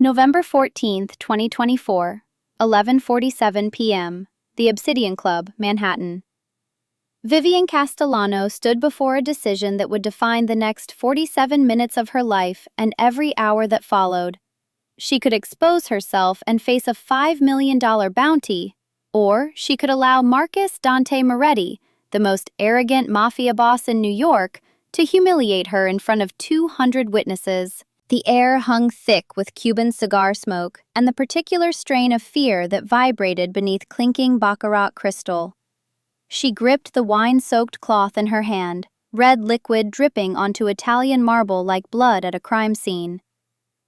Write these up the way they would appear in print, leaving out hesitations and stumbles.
November 14th, 2024, 11:47 p.m., The Obsidian Club, Manhattan. Vivian Castellano stood before a decision that would define the next 47 minutes of her life and every hour that followed. She could expose herself and face a $5 million bounty, or she could allow Marcus Dante Moretti, the most arrogant mafia boss in New York, to humiliate her in front of 200 witnesses. The air hung thick with Cuban cigar smoke and the particular strain of fear that vibrated beneath clinking baccarat crystal. She gripped the wine-soaked cloth in her hand, red liquid dripping onto Italian marble like blood at a crime scene.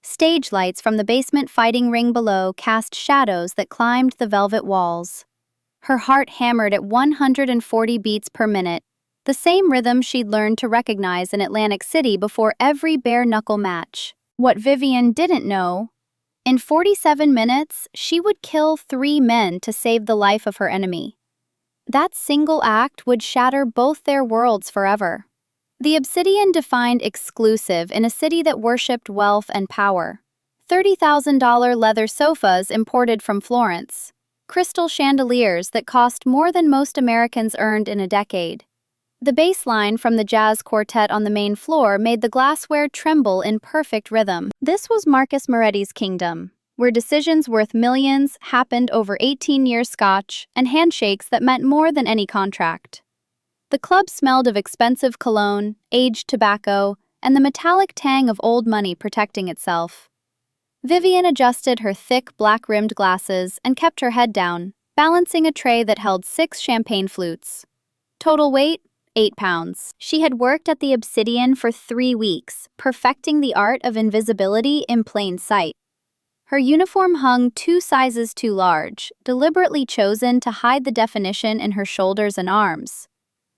Stage lights from the basement fighting ring below cast shadows that climbed the velvet walls. Her heart hammered at 140 beats per minute, the same rhythm she'd learned to recognize in Atlantic City before every bare-knuckle match. What Vivian didn't know, in 47 minutes, she would kill 3 men to save the life of her enemy. That single act would shatter both their worlds forever. The Obsidian defined exclusive in a city that worshipped wealth and power. $30,000 leather sofas imported from Florence, crystal chandeliers that cost more than most Americans earned in a decade. The bass line from the jazz quartet on the main floor made the glassware tremble in perfect rhythm. This was Marcus Moretti's kingdom, where decisions worth millions happened over 18 years scotch and handshakes that meant more than any contract. The club smelled of expensive cologne, aged tobacco, and the metallic tang of old money protecting itself. Vivian adjusted her thick, black-rimmed glasses and kept her head down, balancing a tray that held 6 champagne flutes. Total weight? 8 pounds. She had worked at the Obsidian for 3 weeks, perfecting the art of invisibility in plain sight. Her uniform hung 2 sizes too large, deliberately chosen to hide the definition in her shoulders and arms.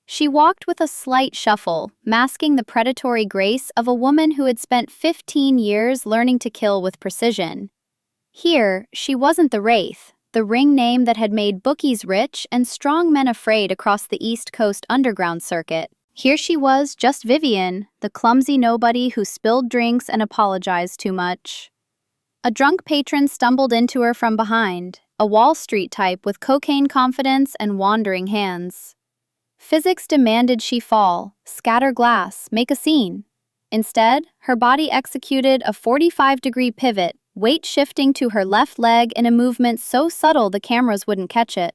She walked with a slight shuffle, masking the predatory grace of a woman who had spent 15 years learning to kill with precision. Here, she wasn't the Wraith, the ring name that had made bookies rich and strong men afraid across the East Coast underground circuit. Here she was, just Vivian, the clumsy nobody who spilled drinks and apologized too much. A drunk patron stumbled into her from behind, a Wall Street type with cocaine confidence and wandering hands. Physics demanded she fall, scatter glass, make a scene. Instead, her body executed a 45-degree pivot, weight shifting to her left leg in a movement so subtle the cameras wouldn't catch it.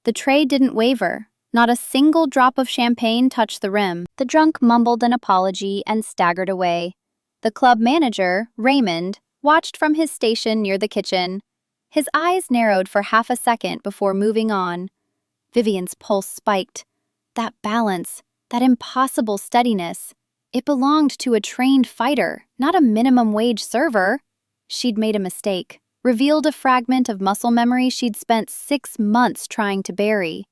The tray didn't waver. Not a single drop of champagne touched the rim. The drunk mumbled an apology and staggered away. The club manager, Raymond, watched from his station near the kitchen. His eyes narrowed for half a second before moving on. Vivian's pulse spiked. That balance, that impossible steadiness, it belonged to a trained fighter, not a minimum-wage server. She'd made a mistake, revealed a fragment of muscle memory she'd spent 6 months trying to bury.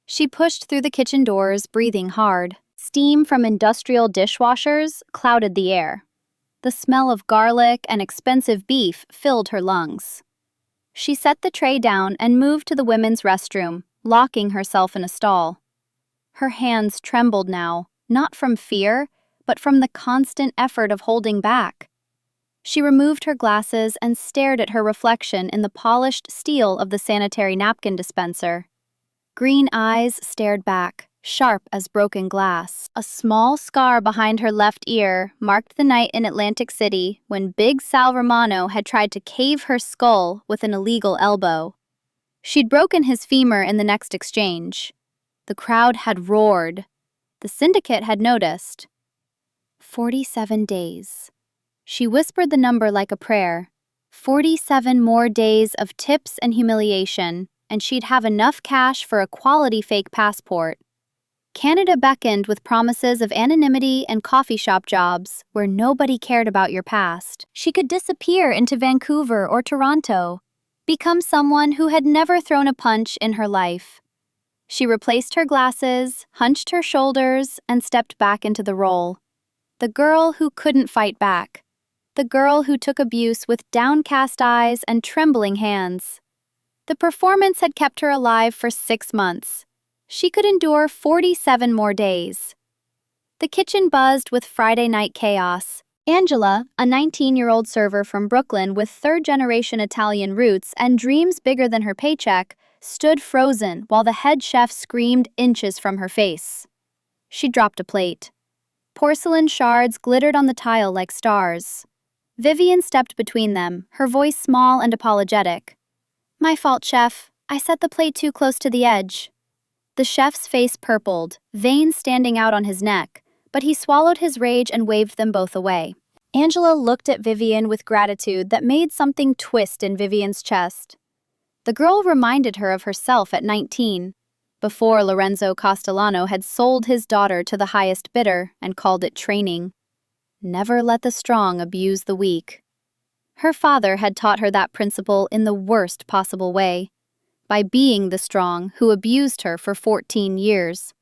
She pushed through the kitchen doors, breathing hard. Steam from industrial dishwashers clouded the air. The smell of garlic and expensive beef filled her lungs. She set the tray down and moved to the women's restroom, locking herself in a stall. Her hands trembled now, not from fear, but from the constant effort of holding back. She removed her glasses and stared at her reflection in the polished steel of the sanitary napkin dispenser. Green eyes stared back, sharp as broken glass. A small scar behind her left ear marked the night in Atlantic City when Big Sal Romano had tried to cave her skull with an illegal elbow. She'd broken his femur in the next exchange. The crowd had roared. The syndicate had noticed. 47 days. She whispered the number like a prayer. 47 more days of tips and humiliation, and she'd have enough cash for a quality fake passport. Canada beckoned with promises of anonymity and coffee shop jobs where nobody cared about your past. She could disappear into Vancouver or Toronto, become someone who had never thrown a punch in her life. She replaced her glasses, hunched her shoulders, and stepped back into the role. The girl who couldn't fight back. The girl who took abuse with downcast eyes and trembling hands. The performance had kept her alive for 6 months. She could endure 47 more days. The kitchen buzzed with Friday night chaos. Angela, a 19-year-old server from Brooklyn with third-generation Italian roots and dreams bigger than her paycheck, stood frozen while the head chef screamed inches from her face. She dropped a plate. Porcelain shards glittered on the tile like stars. Vivian stepped between them, her voice small and apologetic. "My fault, chef. I set the plate too close to the edge." The chef's face purpled, veins standing out on his neck, but he swallowed his rage and waved them both away. Angela looked at Vivian with gratitude that made something twist in Vivian's chest. The girl reminded her of herself at 19, before Lorenzo Castellano had sold his daughter to the highest bidder and called it training. Never let the strong abuse the weak. Her father had taught her that principle in the worst possible way, by being the strong who abused her for 14 years.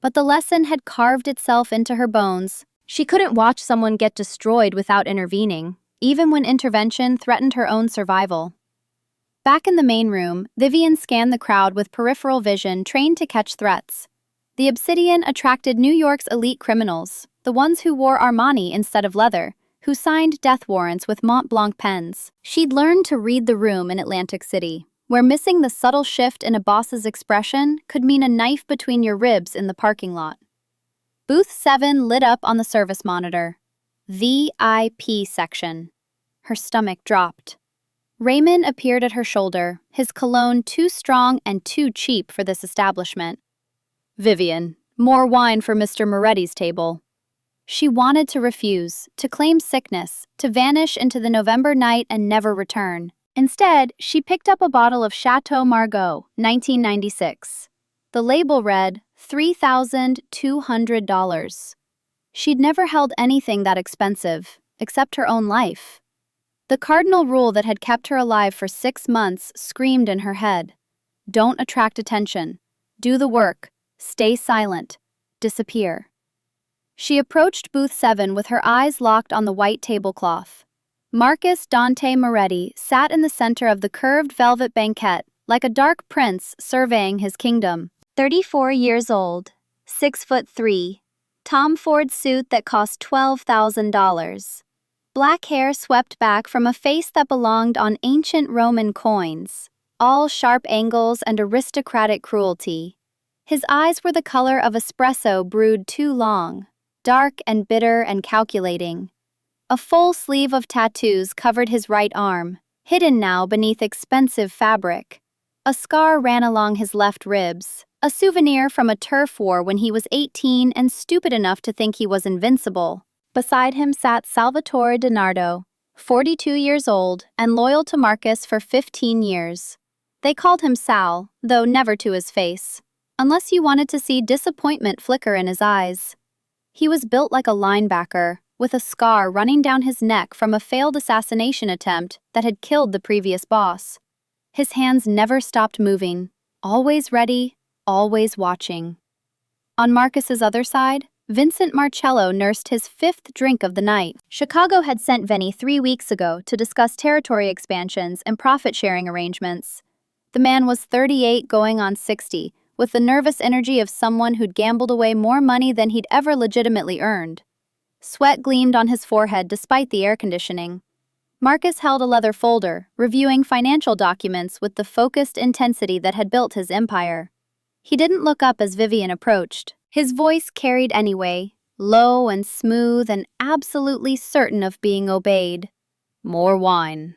But the lesson had carved itself into her bones. She couldn't watch someone get destroyed without intervening, even when intervention threatened her own survival. Back in the main room, Vivian scanned the crowd with peripheral vision trained to catch threats. The Obsidian attracted New York's elite criminals, the ones who wore Armani instead of leather, who signed death warrants with Mont Blanc pens. She'd learned to read the room in Atlantic City, where missing the subtle shift in a boss's expression could mean a knife between your ribs in the parking lot. Booth 7 lit up on the service monitor. VIP section. Her stomach dropped. Raymond appeared at her shoulder, his cologne too strong and too cheap for this establishment. "Vivian, more wine for Mr. Moretti's table." She wanted to refuse, to claim sickness, to vanish into the November night and never return. Instead, she picked up a bottle of Chateau Margaux, 1996. The label read $3,200. She'd never held anything that expensive, except her own life. The cardinal rule that had kept her alive for 6 months screamed in her head. Don't attract attention. Do the work. Stay silent. Disappear. She approached booth 7 with her eyes locked on the white tablecloth. Marcus Dante Moretti sat in the center of the curved velvet banquette, like a dark prince surveying his kingdom. 34 years old, 6'3", Tom Ford suit that cost $12,000. Black hair swept back from a face that belonged on ancient Roman coins, all sharp angles and aristocratic cruelty. His eyes were the color of espresso brewed too long, dark and bitter and calculating. A full sleeve of tattoos covered his right arm, hidden now beneath expensive fabric. A scar ran along his left ribs, a souvenir from a turf war when he was 18 and stupid enough to think he was invincible. Beside him sat Salvatore DiNardo, 42 years old and loyal to Marcus for 15 years. They called him Sal, though never to his face, unless you wanted to see disappointment flicker in his eyes. He was built like a linebacker, with a scar running down his neck from a failed assassination attempt that had killed the previous boss. His hands never stopped moving, always ready, always watching. On Marcus's other side, Vincent Marcello nursed his 5th drink of the night. Chicago had sent Vinny 3 weeks ago to discuss territory expansions and profit-sharing arrangements. The man was 38 going on 60, with the nervous energy of someone who'd gambled away more money than he'd ever legitimately earned. Sweat gleamed on his forehead despite the air conditioning. Marcus held a leather folder, reviewing financial documents with the focused intensity that had built his empire. He didn't look up as Vivian approached. His voice carried anyway, low and smooth and absolutely certain of being obeyed. "More wine."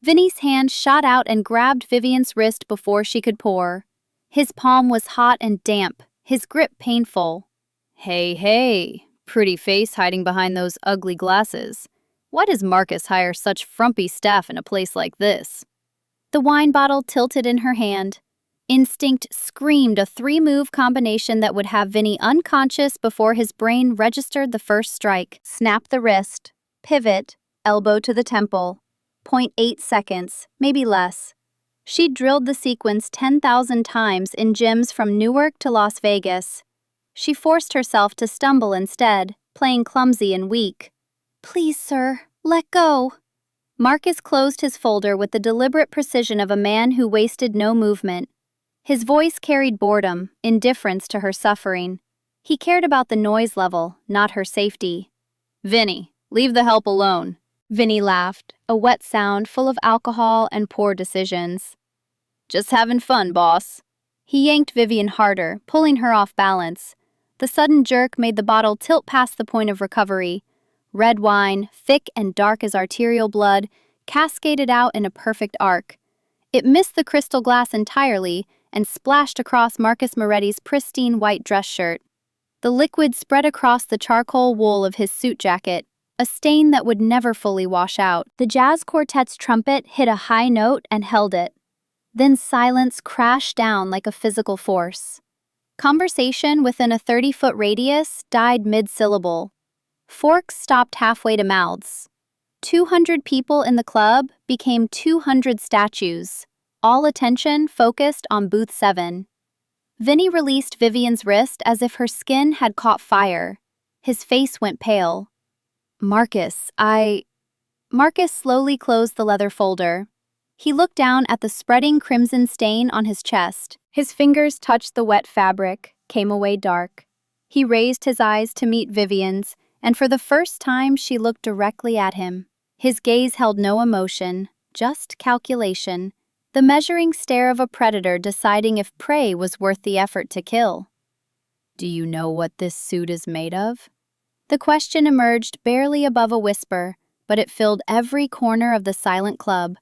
Vinny's hand shot out and grabbed Vivian's wrist before she could pour. His palm was hot and damp, his grip painful. Hey, pretty face hiding behind those ugly glasses. Why does Marcus hire such frumpy staff in a place like this? The wine bottle tilted in her hand. Instinct screamed a 3-move combination that would have Vinny unconscious before his brain registered the first strike. Snap the wrist, pivot, elbow to the temple. 0.8 seconds, maybe less. She drilled the sequence 10,000 times in gyms from Newark to Las Vegas. She forced herself to stumble instead, playing clumsy and weak. "Please, sir, let go." Marcus closed his folder with the deliberate precision of a man who wasted no movement. His voice carried boredom, indifference to her suffering. He cared about the noise level, not her safety. "Vinny, Leave the help alone. Vinny laughed, a wet sound full of alcohol and poor decisions. Just having fun, boss. He yanked Vivian harder, pulling her off balance. The sudden jerk made the bottle tilt past the point of recovery. Red wine, thick and dark as arterial blood, cascaded out in a perfect arc. It missed the crystal glass entirely and splashed across Marcus Moretti's pristine white dress shirt. The liquid spread across the charcoal wool of his suit jacket, a stain that would never fully wash out. The jazz quartet's trumpet hit a high note and held it. Then silence crashed down like a physical force. Conversation within a 30-foot radius died mid-syllable. Forks stopped halfway to mouths. 200 people in the club became 200 statues, all attention focused on booth 7. Vinny released Vivian's wrist as if her skin had caught fire. His face went pale. Marcus slowly closed the leather folder. He looked down at the spreading crimson stain on his chest. His fingers touched the wet fabric, came away dark. He raised his eyes to meet Vivian's, and for the first time she looked directly at him. His gaze held no emotion, just calculation, the measuring stare of a predator deciding if prey was worth the effort to kill. Do you know what this suit is made of? The question emerged barely above a whisper, but it filled every corner of the silent club.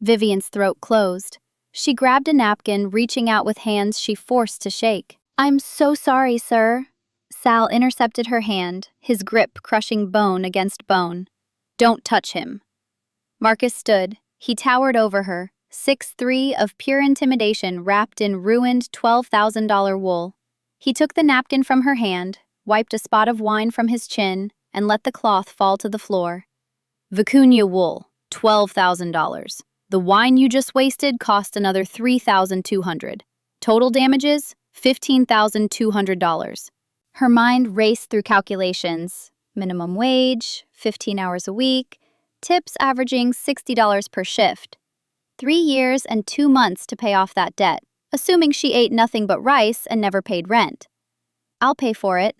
Vivian's throat closed. She grabbed a napkin, reaching out with hands she forced to shake. I'm so sorry, sir. Sal intercepted her hand, his grip crushing bone against bone. Don't touch him. Marcus stood. He towered over her, 6'3" of pure intimidation wrapped in ruined $12,000 wool. He took the napkin from her hand, wiped a spot of wine from his chin, and let the cloth fall to the floor. Vicuña wool, $12,000. The wine you just wasted cost another $3,200. Total damages, $15,200. Her mind raced through calculations. Minimum wage, 15 hours a week, tips averaging $60 per shift. 3 years and 2 months to pay off that debt, assuming she ate nothing but rice and never paid rent. I'll pay for it.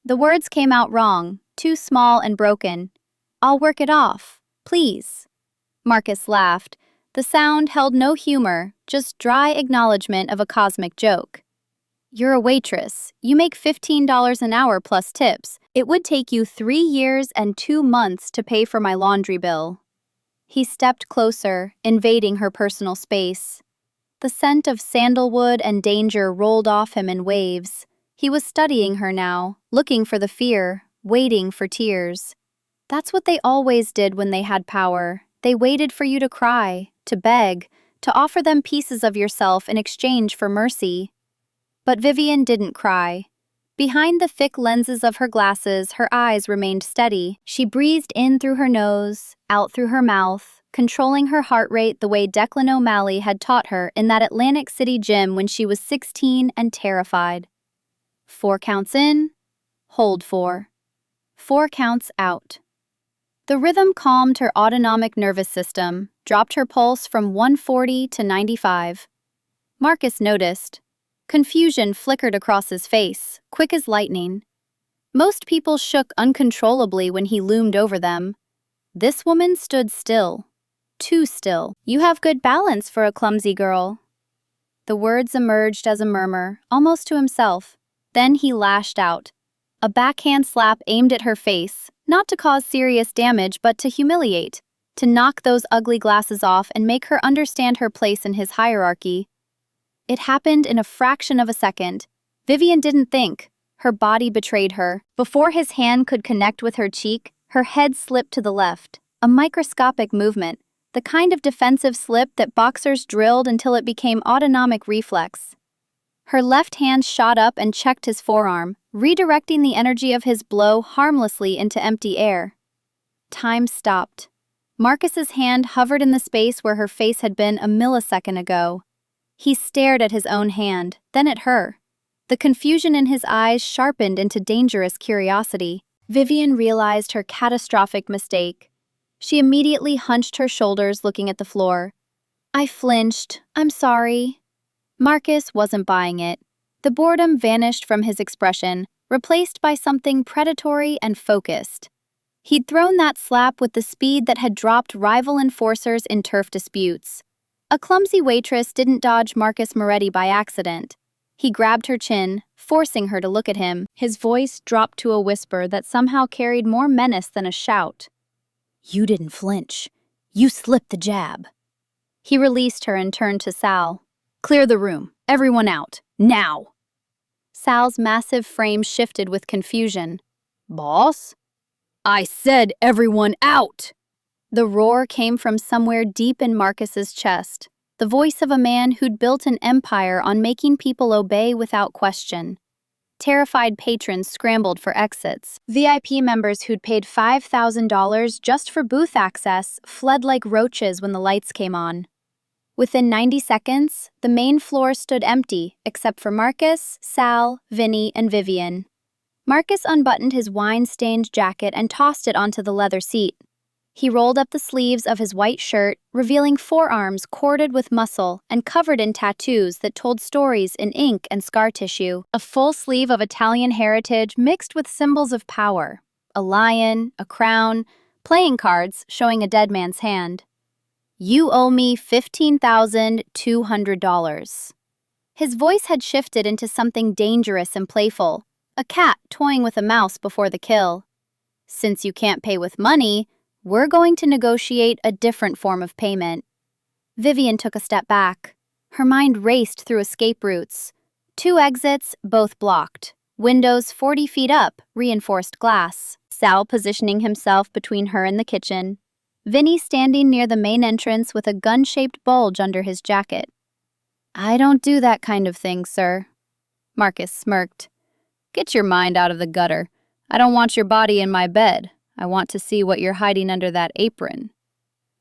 The words came out wrong, too small and broken. I'll work it off, please. Marcus laughed. The sound held no humor, just dry acknowledgement of a cosmic joke. You're a waitress. You make $15 an hour plus tips. It would take you 3 years and 2 months to pay for my laundry bill. He stepped closer, invading her personal space. The scent of sandalwood and danger rolled off him in waves. He was studying her now, looking for the fear, waiting for tears. That's what they always did when they had power. They waited for you to cry, to beg, to offer them pieces of yourself in exchange for mercy. But Vivian didn't cry. Behind the thick lenses of her glasses, her eyes remained steady. She breathed in through her nose, out through her mouth, controlling her heart rate the way Declan O'Malley had taught her in that Atlantic City gym when she was 16 and terrified. 4 counts in, hold 4. 4 counts out. The rhythm calmed her autonomic nervous system, dropped her pulse from 140 to 95. Marcus noticed. Confusion flickered across his face, quick as lightning. Most people shook uncontrollably when he loomed over them. This woman stood still. Too still. You have good balance for a clumsy girl. The words emerged as a murmur, almost to himself. Then he lashed out. A backhand slap aimed at her face, not to cause serious damage but to humiliate, to knock those ugly glasses off and make her understand her place in his hierarchy. It happened in a fraction of a second. Vivian didn't think. Her body betrayed her. Before his hand could connect with her cheek, her head slipped to the left. A microscopic movement, the kind of defensive slip that boxers drilled until it became autonomic reflex. Her left hand shot up and checked his forearm, redirecting the energy of his blow harmlessly into empty air. Time stopped. Marcus's hand hovered in the space where her face had been a millisecond ago. He stared at his own hand, then at her. The confusion in his eyes sharpened into dangerous curiosity. Vivian realized her catastrophic mistake. She immediately hunched her shoulders, looking at the floor. I flinched. I'm sorry. Marcus wasn't buying it. The boredom vanished from his expression, replaced by something predatory and focused. He'd thrown that slap with the speed that had dropped rival enforcers in turf disputes. A clumsy waitress didn't dodge Marcus Moretti by accident. He grabbed her chin, forcing her to look at him. His voice dropped to a whisper that somehow carried more menace than a shout. "You didn't flinch. You slipped the jab." He released her and turned to Sal. "Clear the room. Everyone out. Now!" Sal's massive frame shifted with confusion. "Boss?" "I said everyone out!" The roar came from somewhere deep in Marcus's chest, the voice of a man who'd built an empire on making people obey without question. Terrified patrons scrambled for exits. VIP members who'd paid $5,000 just for booth access fled like roaches when the lights came on. Within 90 seconds, the main floor stood empty except for Marcus, Sal, Vinny, and Vivian. Marcus unbuttoned his wine-stained jacket and tossed it onto the leather seat. He rolled up the sleeves of his white shirt, revealing forearms corded with muscle and covered in tattoos that told stories in ink and scar tissue. A full sleeve of Italian heritage mixed with symbols of power. A lion, a crown, playing cards showing a dead man's hand. "You owe me $15,200. His voice had shifted into something dangerous and playful, a cat toying with a mouse before the kill. "Since you can't pay with money, we're going to negotiate a different form of payment." Vivian took a step back. Her mind raced through escape routes. 2 exits, both blocked. Windows 40 feet up, reinforced glass. Sal positioning himself between her and the kitchen. Vinny standing near the main entrance with a gun-shaped bulge under his jacket. "I don't do that kind of thing, sir." Marcus smirked. "Get your mind out of the gutter. I don't want your body in my bed. I want to see what you're hiding under that apron."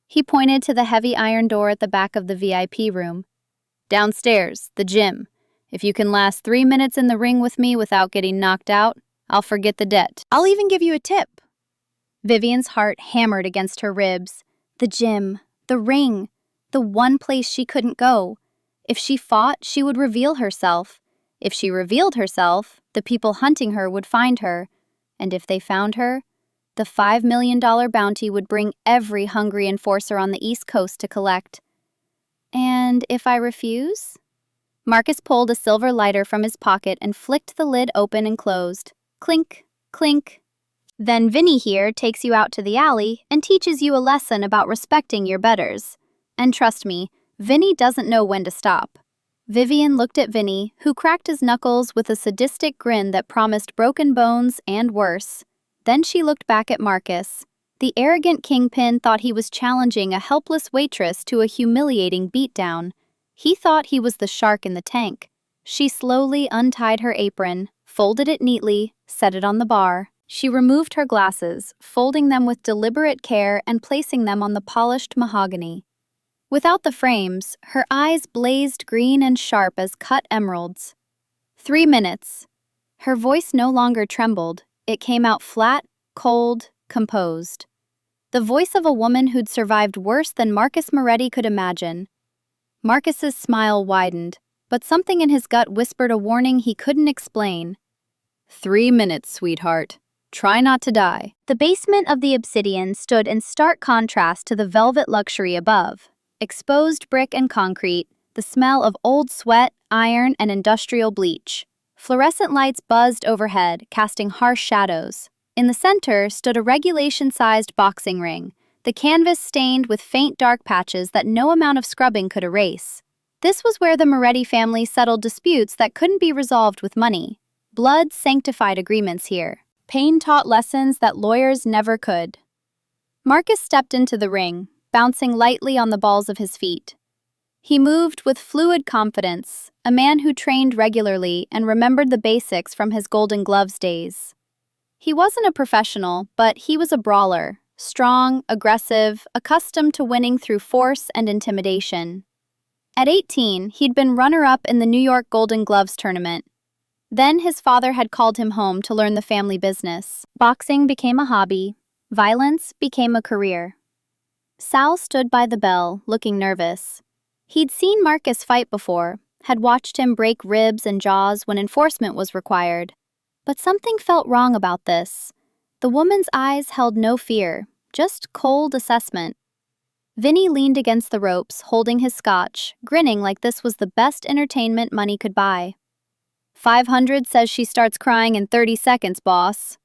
He pointed to the heavy iron door at the back of the VIP room. "Downstairs, the gym. If you can last 3 minutes in the ring with me without getting knocked out, I'll forget the debt. I'll even give you a tip." Vivian's heart hammered against her ribs. The gym, the ring, the one place she couldn't go. If she fought, she would reveal herself. If she revealed herself, the people hunting her would find her. And if they found her, the $5 million bounty would bring every hungry enforcer on the East Coast to collect. "And if I refuse?" Marcus pulled a silver lighter from his pocket and flicked the lid open and closed. Clink, clink. "Then Vinny here takes you out to the alley and teaches you a lesson about respecting your betters. And trust me, Vinny doesn't know when to stop." Vivian looked at Vinny, who cracked his knuckles with a sadistic grin that promised broken bones and worse. Then she looked back at Marcus. The arrogant kingpin thought he was challenging a helpless waitress to a humiliating beatdown. He thought he was the shark in the tank. She slowly untied her apron, folded it neatly, set it on the bar. She removed her glasses, folding them with deliberate care and placing them on the polished mahogany. Without the frames, her eyes blazed green and sharp as cut emeralds. 3 minutes. Her voice no longer trembled. It came out flat, cold, composed. The voice of a woman who'd survived worse than Marcus Moretti could imagine. Marcus's smile widened, but something in his gut whispered a warning he couldn't explain. 3 minutes, sweetheart. Try not to die. The basement of the Obsidian stood in stark contrast to the velvet luxury above. Exposed brick and concrete, the smell of old sweat, iron, and industrial bleach. Fluorescent lights buzzed overhead, casting harsh shadows. In the center stood a regulation-sized boxing ring, the canvas stained with faint dark patches that no amount of scrubbing could erase. This was where the Moretti family settled disputes that couldn't be resolved with money. Blood sanctified agreements here. Pain taught lessons that lawyers never could. Marcus stepped into the ring, bouncing lightly on the balls of his feet. He moved with fluid confidence, a man who trained regularly and remembered the basics from his Golden Gloves days. He wasn't a professional, but he was a brawler, strong, aggressive, accustomed to winning through force and intimidation. At 18, he'd been runner-up in the New York Golden Gloves tournament. Then his father had called him home to learn the family business. Boxing became a hobby. Violence became a career. Sal stood by the bell, looking nervous. He'd seen Marcus fight before, had watched him break ribs and jaws when enforcement was required. But something felt wrong about this. The woman's eyes held no fear, just cold assessment. Vinny leaned against the ropes, holding his scotch, grinning like this was the best entertainment money could buy. 500 says she starts crying in 30 seconds, boss.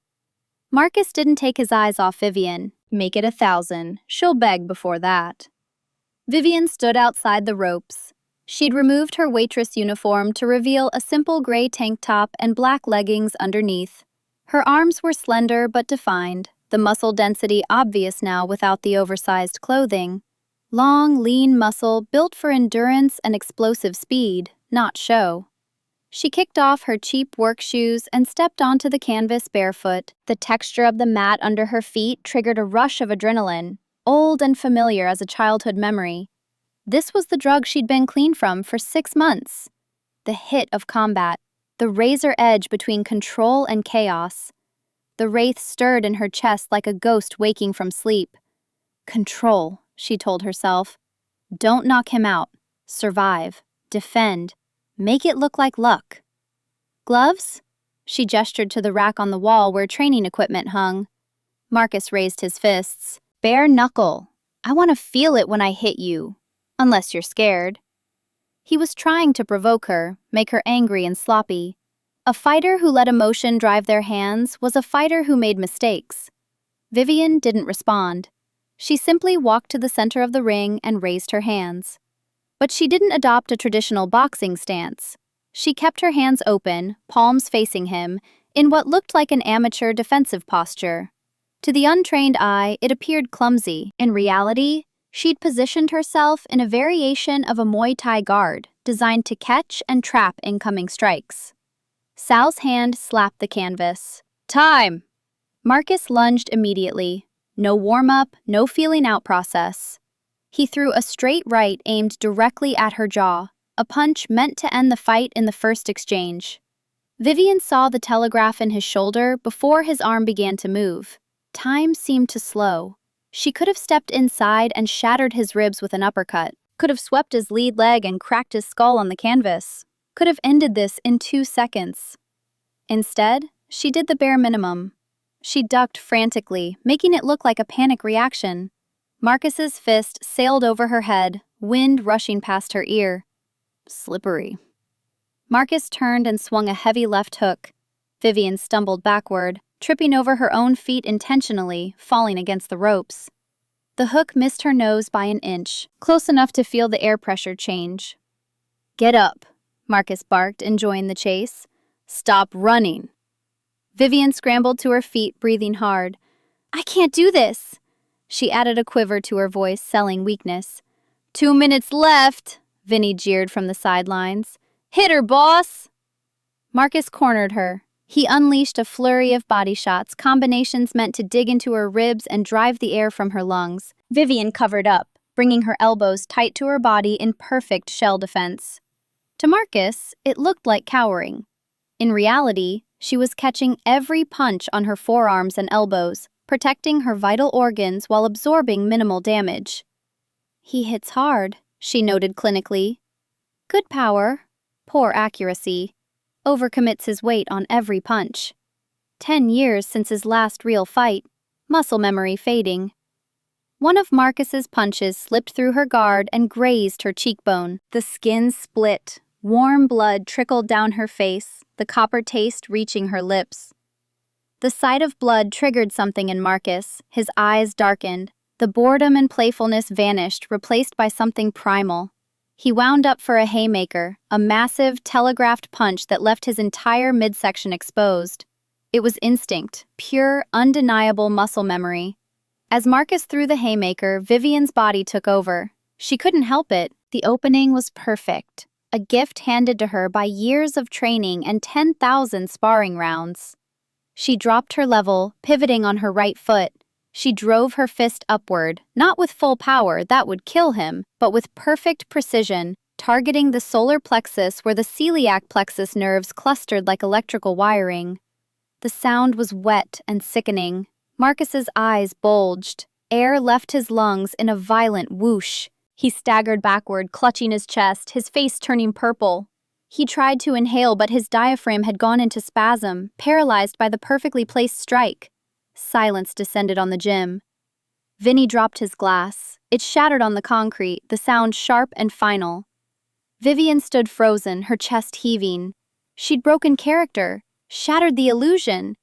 Marcus didn't take his eyes off Vivian. Make it 1,000. She'll beg before that. Vivian stood outside the ropes. She'd removed her waitress uniform to reveal a simple gray tank top and black leggings underneath. Her arms were slender but defined, the muscle density obvious now without the oversized clothing. Long, lean muscle built for endurance and explosive speed, not show. She kicked off her cheap work shoes and stepped onto the canvas barefoot. The texture of the mat under her feet triggered a rush of adrenaline, old and familiar as a childhood memory. This was the drug she'd been clean from for 6 months. The hit of combat, the razor edge between control and chaos. The wraith stirred in her chest like a ghost waking from sleep. Control, she told herself. Don't knock him out. Survive. Defend. Make it look like luck. Gloves? She gestured to the rack on the wall where training equipment hung. Marcus raised his fists. Bare knuckle. I want to feel it when I hit you. Unless you're scared. He was trying to provoke her, make her angry and sloppy. A fighter who let emotion drive their hands was a fighter who made mistakes. Vivian didn't respond. She simply walked to the center of the ring and raised her hands. But she didn't adopt a traditional boxing stance. She kept her hands open, palms facing him, in what looked like an amateur defensive posture. To the untrained eye, it appeared clumsy. In reality, she'd positioned herself in a variation of a Muay Thai guard, designed to catch and trap incoming strikes. Sal's hand slapped the canvas. Time! Marcus lunged immediately. No warm-up, no feeling out process. He threw a straight right aimed directly at her jaw, a punch meant to end the fight in the first exchange. Vivian saw the telegraph in his shoulder before his arm began to move. Time seemed to slow. She could have stepped inside and shattered his ribs with an uppercut, could have swept his lead leg and cracked his skull on the canvas, could have ended this in 2 seconds. Instead, she did the bare minimum. She ducked frantically, making it look like a panic reaction. Marcus's fist sailed over her head, wind rushing past her ear. Slippery. Marcus turned and swung a heavy left hook. Vivian stumbled backward, tripping over her own feet intentionally, falling against the ropes. The hook missed her nose by an inch, close enough to feel the air pressure change. Get up, Marcus barked, enjoying the chase. Stop running. Vivian scrambled to her feet, breathing hard. I can't do this. She added a quiver to her voice, selling weakness. 2 minutes left, Vinny jeered from the sidelines. Hit her, boss! Marcus cornered her. He unleashed a flurry of body shots, combinations meant to dig into her ribs and drive the air from her lungs. Vivian covered up, bringing her elbows tight to her body in perfect shell defense. To Marcus, it looked like cowering. In reality, she was catching every punch on her forearms and elbows, protecting her vital organs while absorbing minimal damage. He hits hard, she noted clinically. Good power, poor accuracy. Overcommits his weight on every punch. 10 years since his last real fight, muscle memory fading. One of Marcus's punches slipped through her guard and grazed her cheekbone. The skin split. Warm blood trickled down her face, the copper taste reaching her lips. The sight of blood triggered something in Marcus. His eyes darkened. The boredom and playfulness vanished, replaced by something primal. He wound up for a haymaker, a massive, telegraphed punch that left his entire midsection exposed. It was instinct, pure, undeniable muscle memory. As Marcus threw the haymaker, Vivian's body took over. She couldn't help it. The opening was perfect, a gift handed to her by years of training and 10,000 sparring rounds. She dropped her level, pivoting on her right foot. She drove her fist upward, not with full power, that would kill him, but with perfect precision, targeting the solar plexus where the celiac plexus nerves clustered like electrical wiring. The sound was wet and sickening. Marcus's eyes bulged. Air left his lungs in a violent whoosh. He staggered backward, clutching his chest, his face turning purple. He tried to inhale, but his diaphragm had gone into spasm, paralyzed by the perfectly placed strike. Silence descended on the gym. Vinny dropped his glass. It shattered on the concrete, the sound sharp and final. Vivian stood frozen, her chest heaving. She'd broken character, shattered the illusion.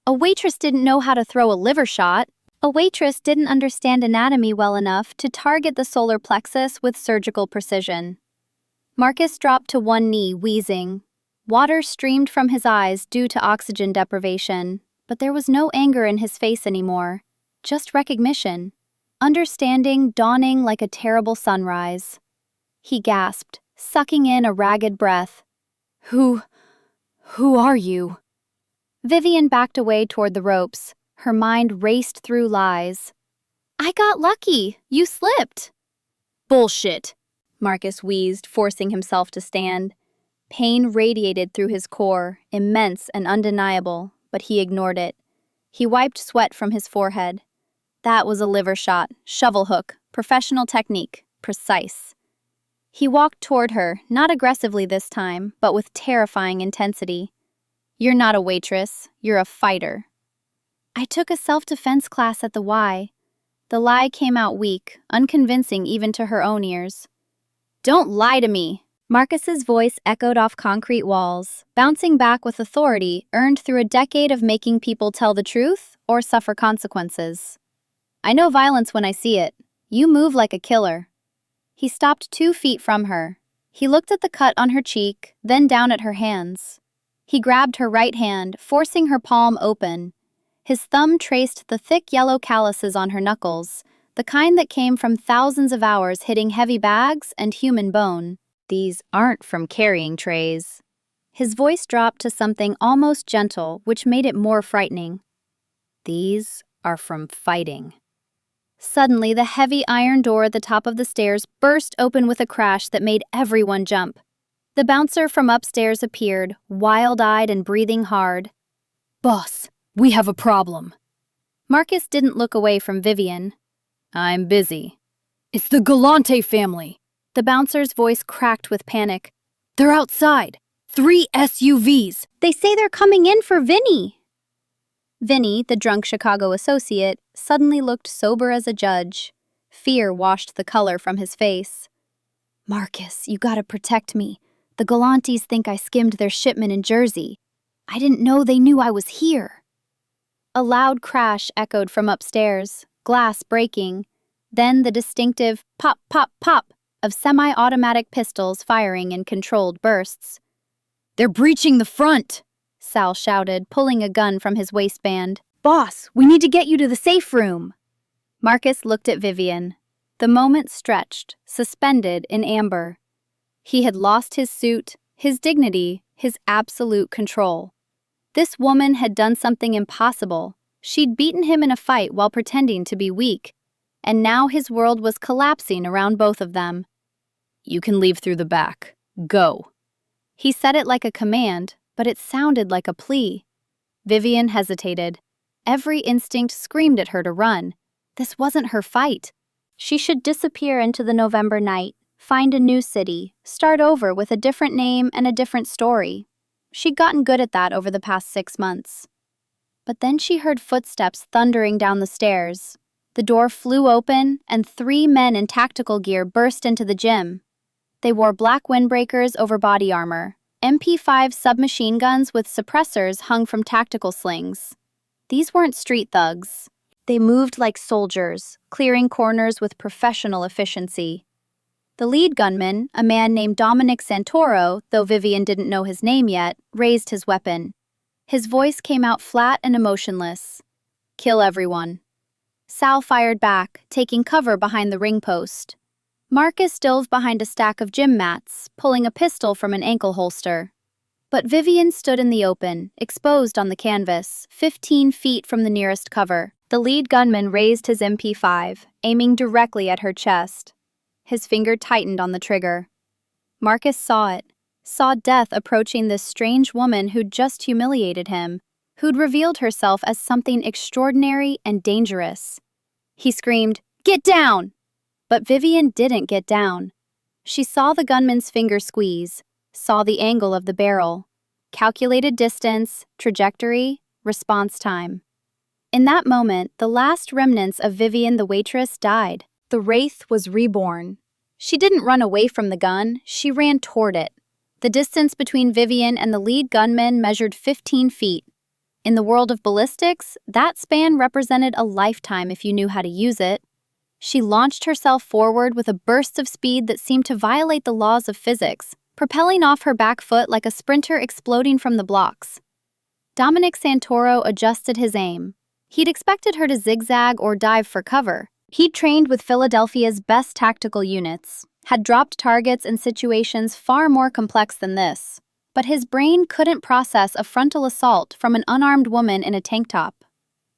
A waitress didn't know how to throw a liver shot. A waitress didn't understand anatomy well enough to target the solar plexus with surgical precision. Marcus dropped to one knee, wheezing. Water streamed from his eyes due to oxygen deprivation, but there was no anger in his face anymore. Just recognition. Understanding dawning like a terrible sunrise. He gasped, sucking in a ragged breath. Who are you? Vivian backed away toward the ropes. Her mind raced through lies. I got lucky. You slipped. Bullshit, Marcus wheezed, forcing himself to stand. Pain radiated through his core, immense and undeniable, but he ignored it. He wiped sweat from his forehead. That was a liver shot, shovel hook, professional technique, precise. He walked toward her, not aggressively this time, but with terrifying intensity. You're not a waitress, you're a fighter. I took a self-defense class at the Y. The lie came out weak, unconvincing even to her own ears. Don't lie to me! Marcus's voice echoed off concrete walls, bouncing back with authority earned through a decade of making people tell the truth or suffer consequences. I know violence when I see it. You move like a killer. He stopped 2 feet from her. He looked at the cut on her cheek, then down at her hands. He grabbed her right hand, forcing her palm open. His thumb traced the thick yellow calluses on her knuckles, the kind that came from thousands of hours hitting heavy bags and human bone. These aren't from carrying trays. His voice dropped to something almost gentle, which made it more frightening. These are from fighting. Suddenly, the heavy iron door at the top of the stairs burst open with a crash that made everyone jump. The bouncer from upstairs appeared, wild-eyed and breathing hard. Boss, we have a problem. Marcus didn't look away from Vivian. I'm busy. It's the Galante family. The bouncer's voice cracked with panic. They're outside. 3 SUVs. They say they're coming in for Vinny. Vinny, the drunk Chicago associate, suddenly looked sober as a judge. Fear washed the color from his face. Marcus, you gotta protect me. The Galantes think I skimmed their shipment in Jersey. I didn't know they knew I was here. A loud crash echoed from upstairs, glass breaking. Then the distinctive pop, pop, pop of semi-automatic pistols firing in controlled bursts. They're breaching the front! Sal shouted, pulling a gun from his waistband. Boss, we need to get you to the safe room. Marcus looked at Vivian. The moment stretched, suspended in amber. He had lost his suit, his dignity, his absolute control. This woman had done something impossible. She'd beaten him in a fight while pretending to be weak. And now his world was collapsing around both of them. You can leave through the back. Go. He said it like a command, but it sounded like a plea. Vivian hesitated. Every instinct screamed at her to run. This wasn't her fight. She should disappear into the November night, find a new city, start over with a different name and a different story. She'd gotten good at that over the past 6 months. But then she heard footsteps thundering down the stairs. The door flew open, and 3 men in tactical gear burst into the gym. They wore black windbreakers over body armor, MP5 submachine guns with suppressors hung from tactical slings. These weren't street thugs. They moved like soldiers, clearing corners with professional efficiency. The lead gunman, a man named Dominic Santoro, though Vivian didn't know his name yet, raised his weapon. His voice came out flat and emotionless. Kill everyone. Sal fired back, taking cover behind the ring post. Marcus dove behind a stack of gym mats, pulling a pistol from an ankle holster. But Vivian stood in the open, exposed on the canvas, 15 feet from the nearest cover. The lead gunman raised his MP5, aiming directly at her chest. His finger tightened on the trigger. Marcus saw it, saw death approaching this strange woman who'd just humiliated him, who'd revealed herself as something extraordinary and dangerous. He screamed, "Get down!" But Vivian didn't get down. She saw the gunman's finger squeeze, saw the angle of the barrel, calculated distance, trajectory, response time. In that moment, the last remnants of Vivian the waitress died. The Wraith was reborn. She didn't run away from the gun, she ran toward it. The distance between Vivian and the lead gunman measured 15 feet. In the world of ballistics, that span represented a lifetime if you knew how to use it. She launched herself forward with a burst of speed that seemed to violate the laws of physics, propelling off her back foot like a sprinter exploding from the blocks. Dominic Santoro adjusted his aim. He'd expected her to zigzag or dive for cover. He'd trained with Philadelphia's best tactical units, had dropped targets in situations far more complex than this. But his brain couldn't process a frontal assault from an unarmed woman in a tank top.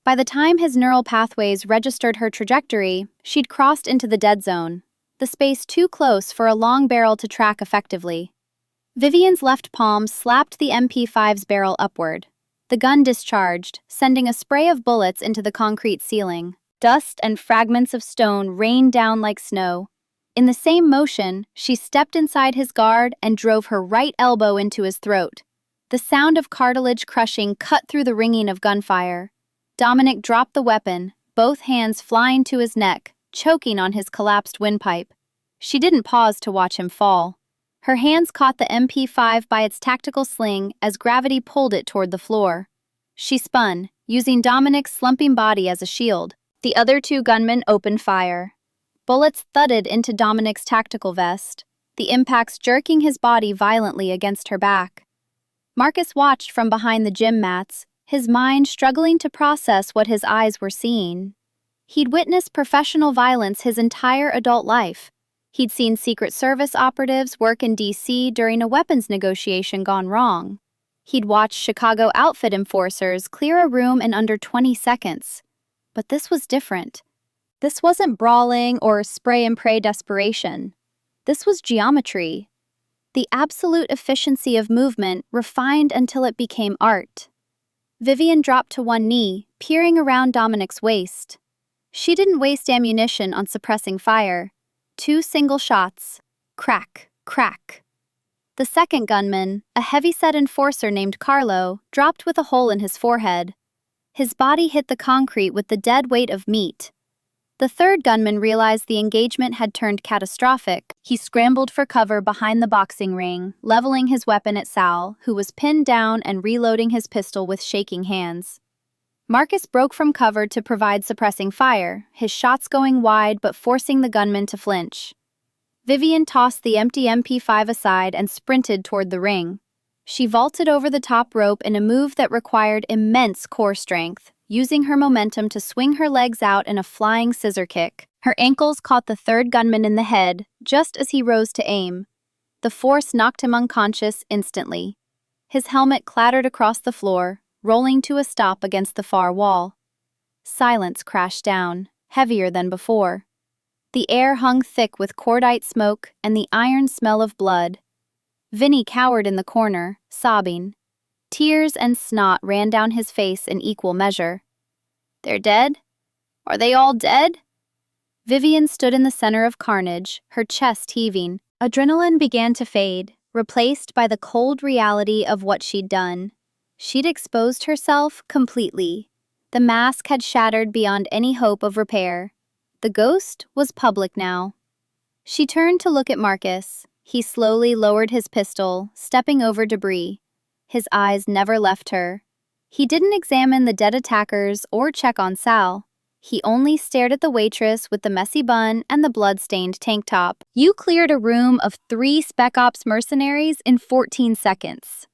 By the time his neural pathways registered her trajectory, she'd crossed into the dead zone, the space too close for a long barrel to track effectively. Vivian's left palm slapped the MP5's barrel upward. The gun discharged, sending a spray of bullets into the concrete ceiling. Dust and fragments of stone rained down like snow. In the same motion, she stepped inside his guard and drove her right elbow into his throat. The sound of cartilage crushing cut through the ringing of gunfire. Dominic dropped the weapon, both hands flying to his neck, choking on his collapsed windpipe. She didn't pause to watch him fall. Her hands caught the MP5 by its tactical sling as gravity pulled it toward the floor. She spun, using Dominic's slumping body as a shield. The other two gunmen opened fire. Bullets thudded into Dominic's tactical vest, the impacts jerking his body violently against her back. Marcus watched from behind the gym mats, his mind struggling to process what his eyes were seeing. He'd witnessed professional violence his entire adult life. He'd seen Secret Service operatives work in D.C. during a weapons negotiation gone wrong. He'd watched Chicago outfit enforcers clear a room in under 20 seconds. But this was different. This wasn't brawling or spray-and-pray desperation. This was geometry. The absolute efficiency of movement refined until it became art. Vivian dropped to one knee, peering around Dominic's waist. She didn't waste ammunition on suppressing fire. 2 single shots. Crack, crack. The second gunman, a heavy-set enforcer named Carlo, dropped with a hole in his forehead. His body hit the concrete with the dead weight of meat. The third gunman realized the engagement had turned catastrophic. He scrambled for cover behind the boxing ring, leveling his weapon at Sal, who was pinned down and reloading his pistol with shaking hands. Marcus broke from cover to provide suppressing fire, his shots going wide but forcing the gunman to flinch. Vivian tossed the empty MP5 aside and sprinted toward the ring. She vaulted over the top rope in a move that required immense core strength, using her momentum to swing her legs out in a flying scissor kick. Her ankles caught the third gunman in the head, just as he rose to aim. The force knocked him unconscious instantly. His helmet clattered across the floor, rolling to a stop against the far wall. Silence crashed down, heavier than before. The air hung thick with cordite smoke and the iron smell of blood. Vinny cowered in the corner, sobbing. Tears and snot ran down his face in equal measure. "They're dead? Are they all dead?" Vivian stood in the center of carnage, her chest heaving. Adrenaline began to fade, replaced by the cold reality of what she'd done. She'd exposed herself completely. The mask had shattered beyond any hope of repair. The ghost was public now. She turned to look at Marcus. He slowly lowered his pistol, stepping over debris. His eyes never left her. He didn't examine the dead attackers or check on Sal. He only stared at the waitress with the messy bun and the blood-stained tank top. "You cleared a room of 3 Spec Ops mercenaries in 14 seconds.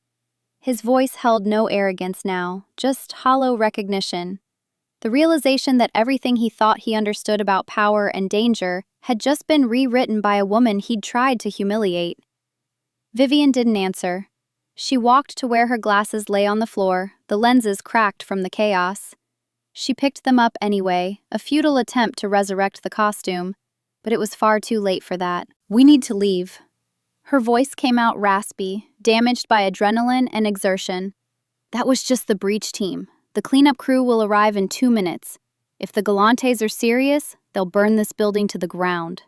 His voice held no arrogance now, just hollow recognition. The realization that everything he thought he understood about power and danger had just been rewritten by a woman he'd tried to humiliate. Vivian didn't answer. She walked to where her glasses lay on the floor, the lenses cracked from the chaos. She picked them up anyway, a futile attempt to resurrect the costume, but it was far too late for that. "We need to leave." Her voice came out raspy, damaged by adrenaline and exertion. "That was just the breach team. The cleanup crew will arrive in 2 minutes. If the Galantes are serious, they'll burn this building to the ground."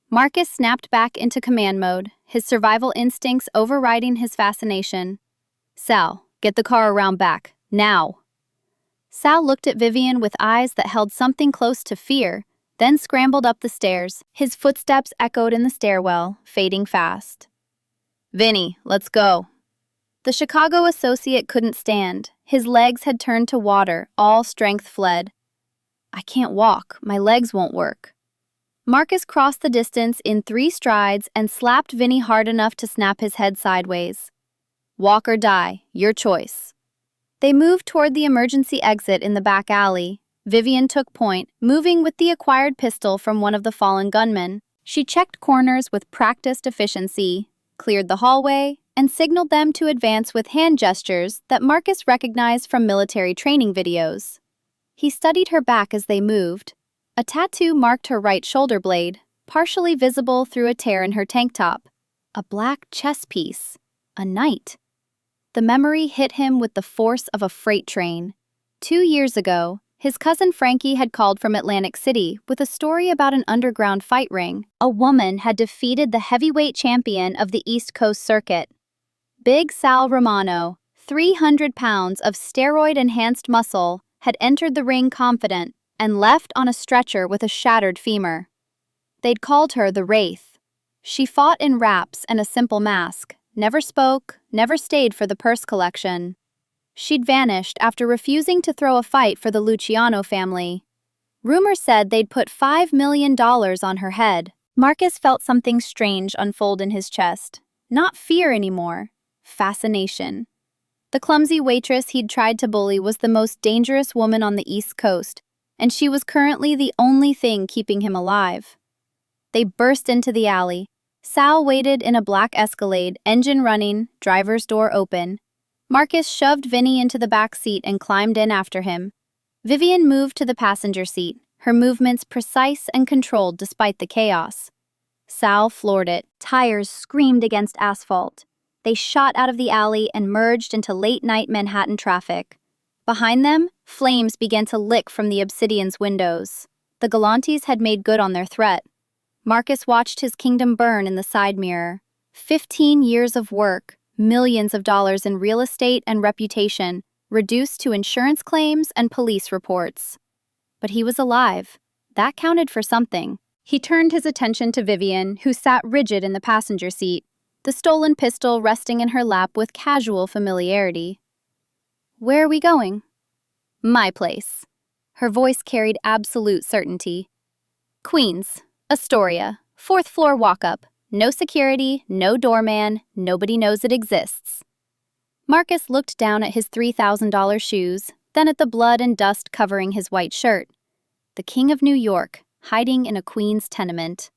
Marcus snapped back into command mode, his survival instincts overriding his fascination. "Sal, get the car around back, now." Sal looked at Vivian with eyes that held something close to fear, then scrambled up the stairs. His footsteps echoed in the stairwell, fading fast. "Vinny, let's go." The Chicago associate couldn't stand. His legs had turned to water, all strength fled. "I can't walk, my legs won't work." Marcus crossed the distance in 3 strides and slapped Vinny hard enough to snap his head sideways. "Walk or die, your choice." They moved toward the emergency exit in the back alley. Vivian took point, moving with the acquired pistol from one of the fallen gunmen. She checked corners with practiced efficiency, cleared the hallway, and signaled them to advance with hand gestures that Marcus recognized from military training videos. He studied her back as they moved. A tattoo marked her right shoulder blade, partially visible through a tear in her tank top. A black chess piece. A knight. The memory hit him with the force of a freight train. 2 years ago, his cousin Frankie had called from Atlantic City with a story about an underground fight ring. A woman had defeated the heavyweight champion of the East Coast Circuit. Big Sal Romano, 300 pounds of steroid-enhanced muscle, had entered the ring confident and left on a stretcher with a shattered femur. They'd called her the Wraith. She fought in wraps and a simple mask, never spoke, never stayed for the purse collection. She'd vanished after refusing to throw a fight for the Luciano family. Rumors said they'd put $5 million on her head. Marcus felt something strange unfold in his chest. Not fear anymore. Fascination. The clumsy waitress he'd tried to bully was the most dangerous woman on the East Coast, and she was currently the only thing keeping him alive. They burst into the alley. Sal waited in a black Escalade, engine running, driver's door open. Marcus shoved Vinny into the back seat and climbed in after him. Vivian moved to the passenger seat, her movements precise and controlled despite the chaos. Sal floored it. Tires screamed against asphalt. They shot out of the alley and merged into late-night Manhattan traffic. Behind them, flames began to lick from the Obsidian's windows. The Galantes had made good on their threat. Marcus watched his kingdom burn in the side mirror. 15 years of work, millions of dollars in real estate and reputation, reduced to insurance claims and police reports. But he was alive. That counted for something. He turned his attention to Vivian, who sat rigid in the passenger seat, the stolen pistol resting in her lap with casual familiarity. "Where are we going?" "My place." Her voice carried absolute certainty. "Queens, Astoria, 4th floor walk-up. No security, no doorman, nobody knows it exists." Marcus looked down at his $3,000 shoes, then at the blood and dust covering his white shirt. The King of New York, hiding in a Queens tenement.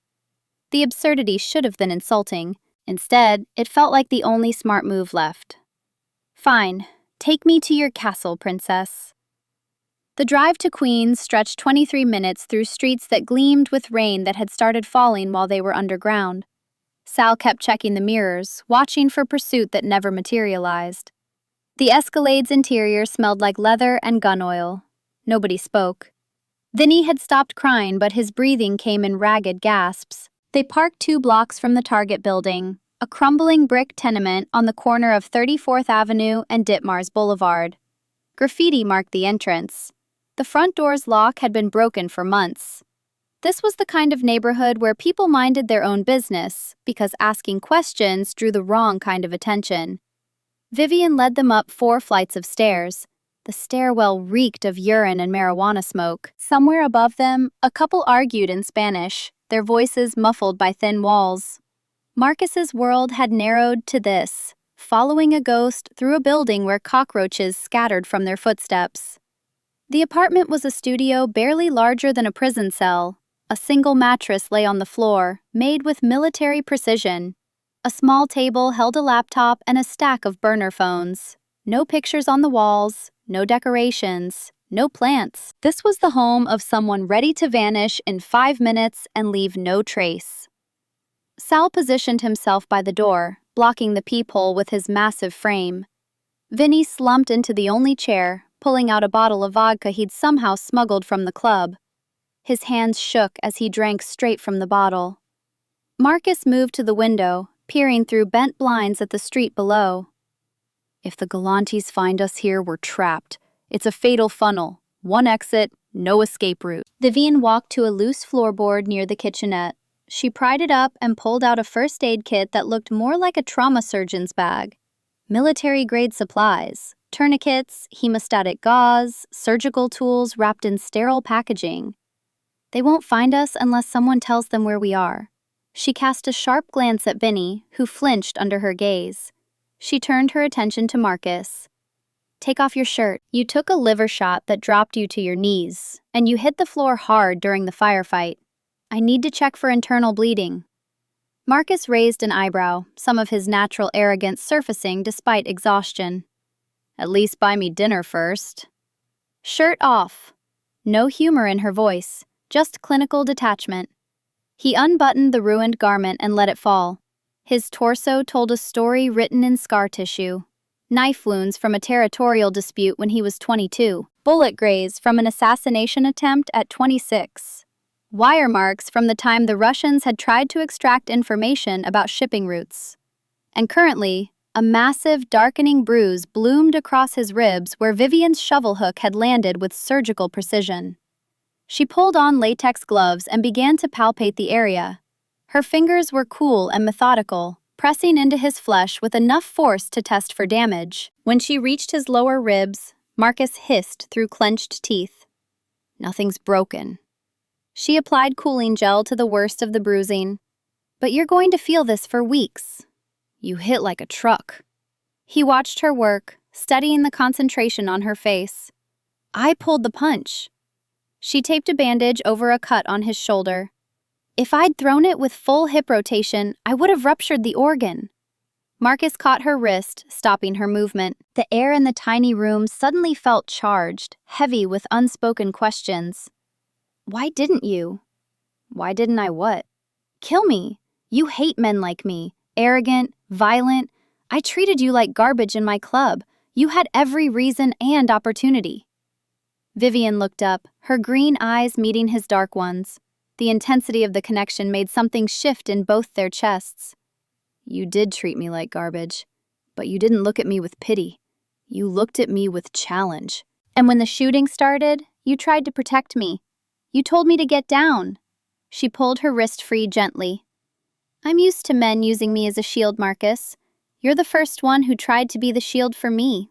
The absurdity should have been insulting. Instead, it felt like the only smart move left. "Fine, take me to your castle, princess." The drive to Queens stretched 23 minutes through streets that gleamed with rain that had started falling while they were underground. Sal kept checking the mirrors, watching for pursuit that never materialized. The Escalade's interior smelled like leather and gun oil. Nobody spoke. Vinny had stopped crying, but his breathing came in ragged gasps. They parked 2 blocks from the Target building, a crumbling brick tenement on the corner of 34th Avenue and Ditmars Boulevard. Graffiti marked the entrance. The front door's lock had been broken for months. This was the kind of neighborhood where people minded their own business because asking questions drew the wrong kind of attention. Vivian led them up 4 flights of stairs. The stairwell reeked of urine and marijuana smoke. Somewhere above them, a couple argued in Spanish, their voices muffled by thin walls. Marcus's world had narrowed to this, following a ghost through a building where cockroaches scattered from their footsteps. The apartment was a studio barely larger than a prison cell. A single mattress lay on the floor, made with military precision. A small table held a laptop and a stack of burner phones. No pictures on the walls, no decorations, no plants. This was the home of someone ready to vanish in 5 minutes and leave no trace. Sal positioned himself by the door, blocking the peephole with his massive frame. Vinny slumped into the only chair, pulling out a bottle of vodka he'd somehow smuggled from the club. His hands shook as he drank straight from the bottle. Marcus moved to the window, peering through bent blinds at the street below. "If the Galantes find us here, we're trapped. It's a fatal funnel. One exit, no escape route. Vivian walked to a loose floorboard near the kitchenette. She pried it up and pulled out a first aid kit that looked more like a trauma surgeon's bag. Military-grade supplies, tourniquets, hemostatic gauze, surgical tools wrapped in sterile packaging. They won't find us unless someone tells them where we are. She cast a sharp glance at Vinny, who flinched under her gaze. She turned her attention to Marcus. Take off your shirt. You took a liver shot that dropped you to your knees, and you hit the floor hard during the firefight. I need to check for internal bleeding. Marcus raised an eyebrow, some of his natural arrogance surfacing despite exhaustion. At least buy me dinner first. Shirt off. No humor in her voice, just clinical detachment. He unbuttoned the ruined garment and let it fall. His torso told a story written in scar tissue. Knife wounds from a territorial dispute when he was 22. Bullet graze from an assassination attempt at 26. Wire marks from the time the Russians had tried to extract information about shipping routes. And currently, a massive, darkening bruise bloomed across his ribs where Vivian's shovel hook had landed with surgical precision. She pulled on latex gloves and began to palpate the area. Her fingers were cool and methodical, pressing into his flesh with enough force to test for damage. When she reached his lower ribs, Marcus hissed through clenched teeth. Nothing's broken. She applied cooling gel to the worst of the bruising. But you're going to feel this for weeks. You hit like a truck. He watched her work, studying the concentration on her face. I pulled the punch. She taped a bandage over a cut on his shoulder. If I'd thrown it with full hip rotation, I would have ruptured the organ. Marcus caught her wrist, stopping her movement. The air in the tiny room suddenly felt charged, heavy with unspoken questions. Why didn't you? Why didn't I what? Kill me. You hate men like me. Arrogant, violent. I treated you like garbage in my club. You had every reason and opportunity. Vivian looked up, her green eyes meeting his dark ones. The intensity of the connection made something shift in both their chests. You did treat me like garbage, but you didn't look at me with pity. You looked at me with challenge. And when the shooting started, you tried to protect me. You told me to get down. She pulled her wrist free gently. I'm used to men using me as a shield, Marcus. You're the first one who tried to be the shield for me.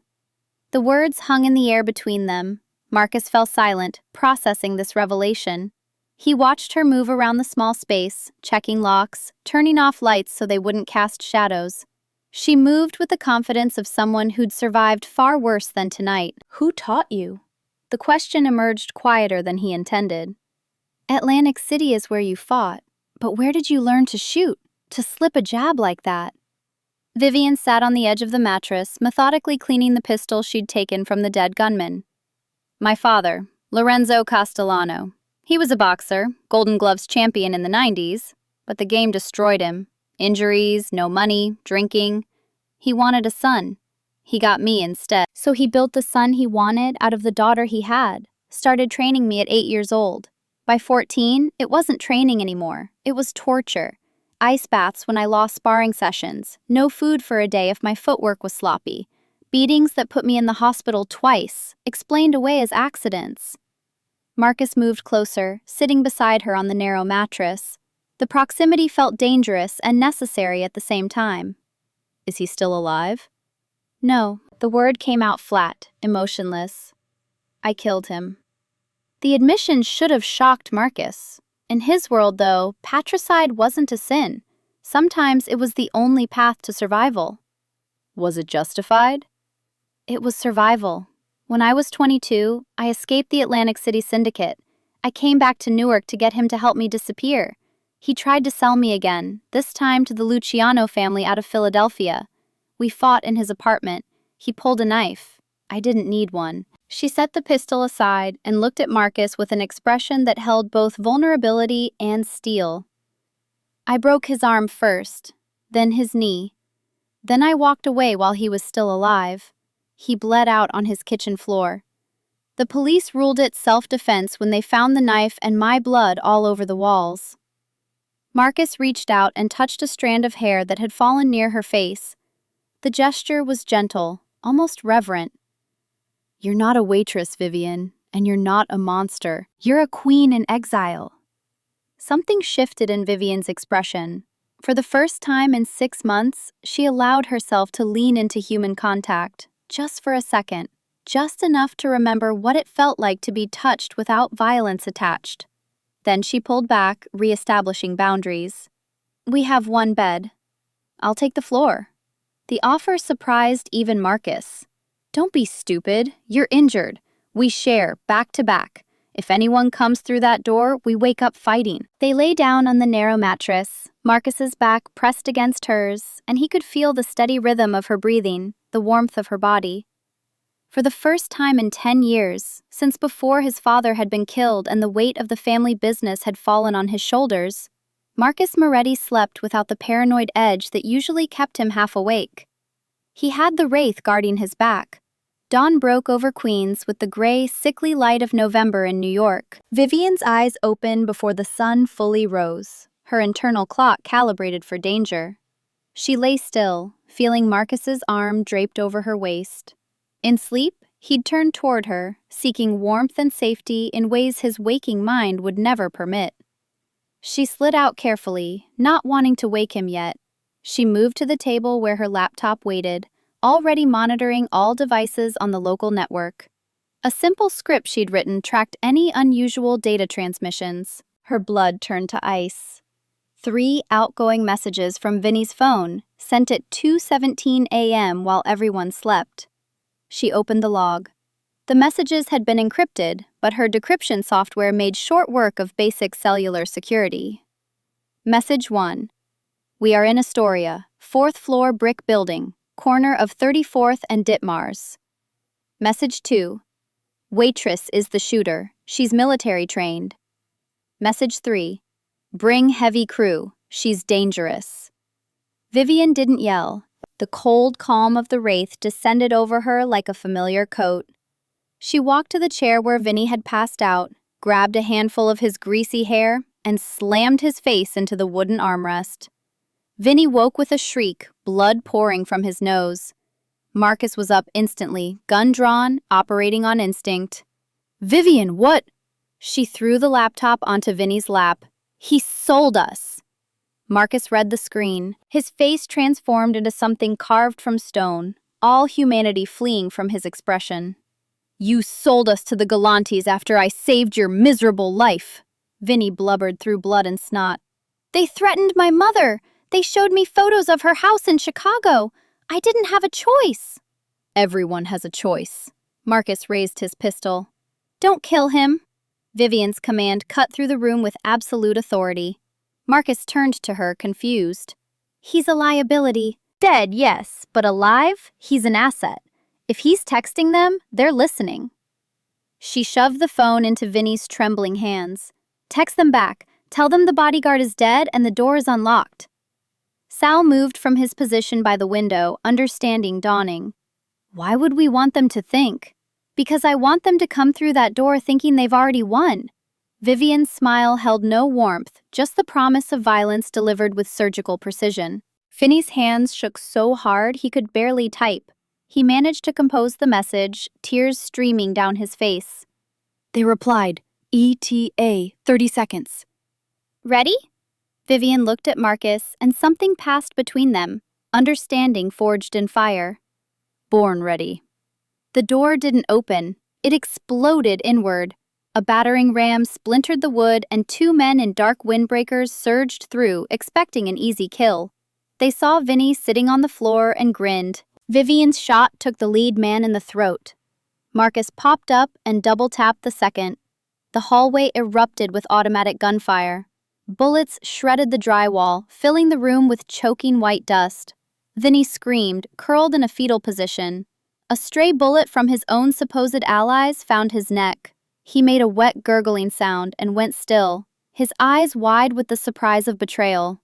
The words hung in the air between them. Marcus fell silent, processing this revelation. He watched her move around the small space, checking locks, turning off lights so they wouldn't cast shadows. She moved with the confidence of someone who'd survived far worse than tonight. Who taught you? The question emerged quieter than he intended. Atlantic City is where you fought, but where did you learn to shoot? To slip a jab like that? Vivian sat on the edge of the mattress, methodically cleaning the pistol she'd taken from the dead gunman. My father, Lorenzo Castellano. He was a boxer, Golden Gloves champion in the 90s, but the game destroyed him. Injuries, no money, drinking. He wanted a son. He got me instead. So he built the son he wanted out of the daughter he had, started training me at 8 years old. By 14, it wasn't training anymore. It was torture. Ice baths when I lost sparring sessions, no food for a day if my footwork was sloppy, beatings that put me in the hospital twice, explained away as accidents. Marcus moved closer, sitting beside her on the narrow mattress. The proximity felt dangerous and necessary at the same time. Is he still alive? No, the word came out flat, emotionless. I killed him. The admission should have shocked Marcus. In his world, though, patricide wasn't a sin. Sometimes it was the only path to survival. Was it justified? It was survival. When I was 22, I escaped the Atlantic City syndicate. I came back to Newark to get him to help me disappear. He tried to sell me again, this time to the Luciano family out of Philadelphia. We fought in his apartment. He pulled a knife. I didn't need one. She set the pistol aside and looked at Marcus with an expression that held both vulnerability and steel. I broke his arm first, then his knee. Then I walked away while he was still alive. He bled out on his kitchen floor. The police ruled it self-defense when they found the knife and my blood all over the walls. Marcus reached out and touched a strand of hair that had fallen near her face. The gesture was gentle, almost reverent. You're not a waitress, Vivian, and you're not a monster. You're a queen in exile. Something shifted in Vivian's expression. For the first time in 6 months, she allowed herself to lean into human contact, just for a second, just enough to remember what it felt like to be touched without violence attached. Then she pulled back, reestablishing boundaries. We have one bed. I'll take the floor. The offer surprised even Marcus. Don't be stupid. You're injured. We share, back to back. If anyone comes through that door, we wake up fighting. They lay down on the narrow mattress, Marcus's back pressed against hers, and he could feel the steady rhythm of her breathing, the warmth of her body. For the first time in 10 years, since before his father had been killed and the weight of the family business had fallen on his shoulders, Marcus Moretti slept without the paranoid edge that usually kept him half awake. He had the wraith guarding his back. Dawn broke over Queens with the gray, sickly light of November in New York. Vivian's eyes opened before the sun fully rose, her internal clock calibrated for danger. She lay still, feeling Marcus's arm draped over her waist. In sleep, he'd turned toward her, seeking warmth and safety in ways his waking mind would never permit. She slid out carefully, not wanting to wake him yet. She moved to the table where her laptop waited, already monitoring all devices on the local network. A simple script she'd written tracked any unusual data transmissions. Her blood turned to ice. 3 outgoing messages from Vinny's phone, sent at 2:17 a.m. while everyone slept. She opened the log. The messages had been encrypted, but her decryption software made short work of basic cellular security. Message 1. We are in Astoria, 4th floor brick building, corner of 34th and Ditmars. Message 2. Waitress is the shooter. She's military trained. Message 3. Bring heavy crew. She's dangerous. Vivian didn't yell. The cold calm of the wraith descended over her like a familiar coat. She walked to the chair where Vinny had passed out, grabbed a handful of his greasy hair, and slammed his face into the wooden armrest. Vinny woke with a shriek, blood pouring from his nose. Marcus was up instantly, gun drawn, operating on instinct. Vivian, what? She threw the laptop onto Vinny's lap. He sold us. Marcus read the screen, his face transformed into something carved from stone, all humanity fleeing from his expression. You sold us to the Galantes after I saved your miserable life, Vinny blubbered through blood and snot. They threatened my mother. They showed me photos of her house in Chicago. I didn't have a choice. Everyone has a choice. Marcus raised his pistol. Don't kill him. Vivian's command cut through the room with absolute authority. Marcus turned to her, confused. He's a liability. Dead, yes, but alive, he's an asset. If he's texting them, they're listening. She shoved the phone into Vinny's trembling hands. Text them back. Tell them the bodyguard is dead and the door is unlocked. Sal moved from his position by the window, understanding dawning. Why would we want them to think? Because I want them to come through that door thinking they've already won. Vivian's smile held no warmth, just the promise of violence delivered with surgical precision. Vinny's hands shook so hard he could barely type. He managed to compose the message, tears streaming down his face. They replied, ETA, 30 seconds. Ready? Vivian looked at Marcus, and something passed between them, understanding forged in fire. Born ready. The door didn't open. It exploded inward. A battering ram splintered the wood, and 2 men in dark windbreakers surged through, expecting an easy kill. They saw Vinny sitting on the floor and grinned. Vivian's shot took the lead man in the throat. Marcus popped up and double-tapped the second. The hallway erupted with automatic gunfire. Bullets shredded the drywall, filling the room with choking white dust. Vinny screamed, curled in a fetal position. A stray bullet from his own supposed allies found his neck. He made a wet gurgling sound and went still, his eyes wide with the surprise of betrayal.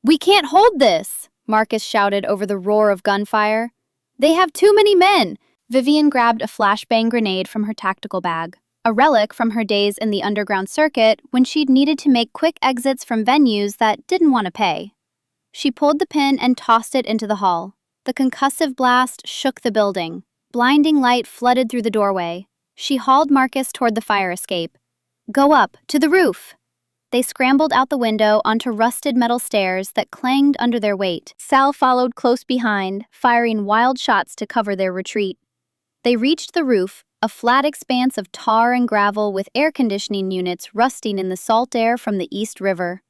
We can't hold this, Marcus shouted over the roar of gunfire. They have too many men. Vivian grabbed a flashbang grenade from her tactical bag, a relic from her days in the underground circuit when she'd needed to make quick exits from venues that didn't want to pay. She pulled the pin and tossed it into the hall. The concussive blast shook the building. Blinding light flooded through the doorway. She hauled Marcus toward the fire escape. "Go up, to the roof!" They scrambled out the window onto rusted metal stairs that clanged under their weight. Sal followed close behind, firing wild shots to cover their retreat. They reached the roof, a flat expanse of tar and gravel with air conditioning units rusting in the salt air from the East River.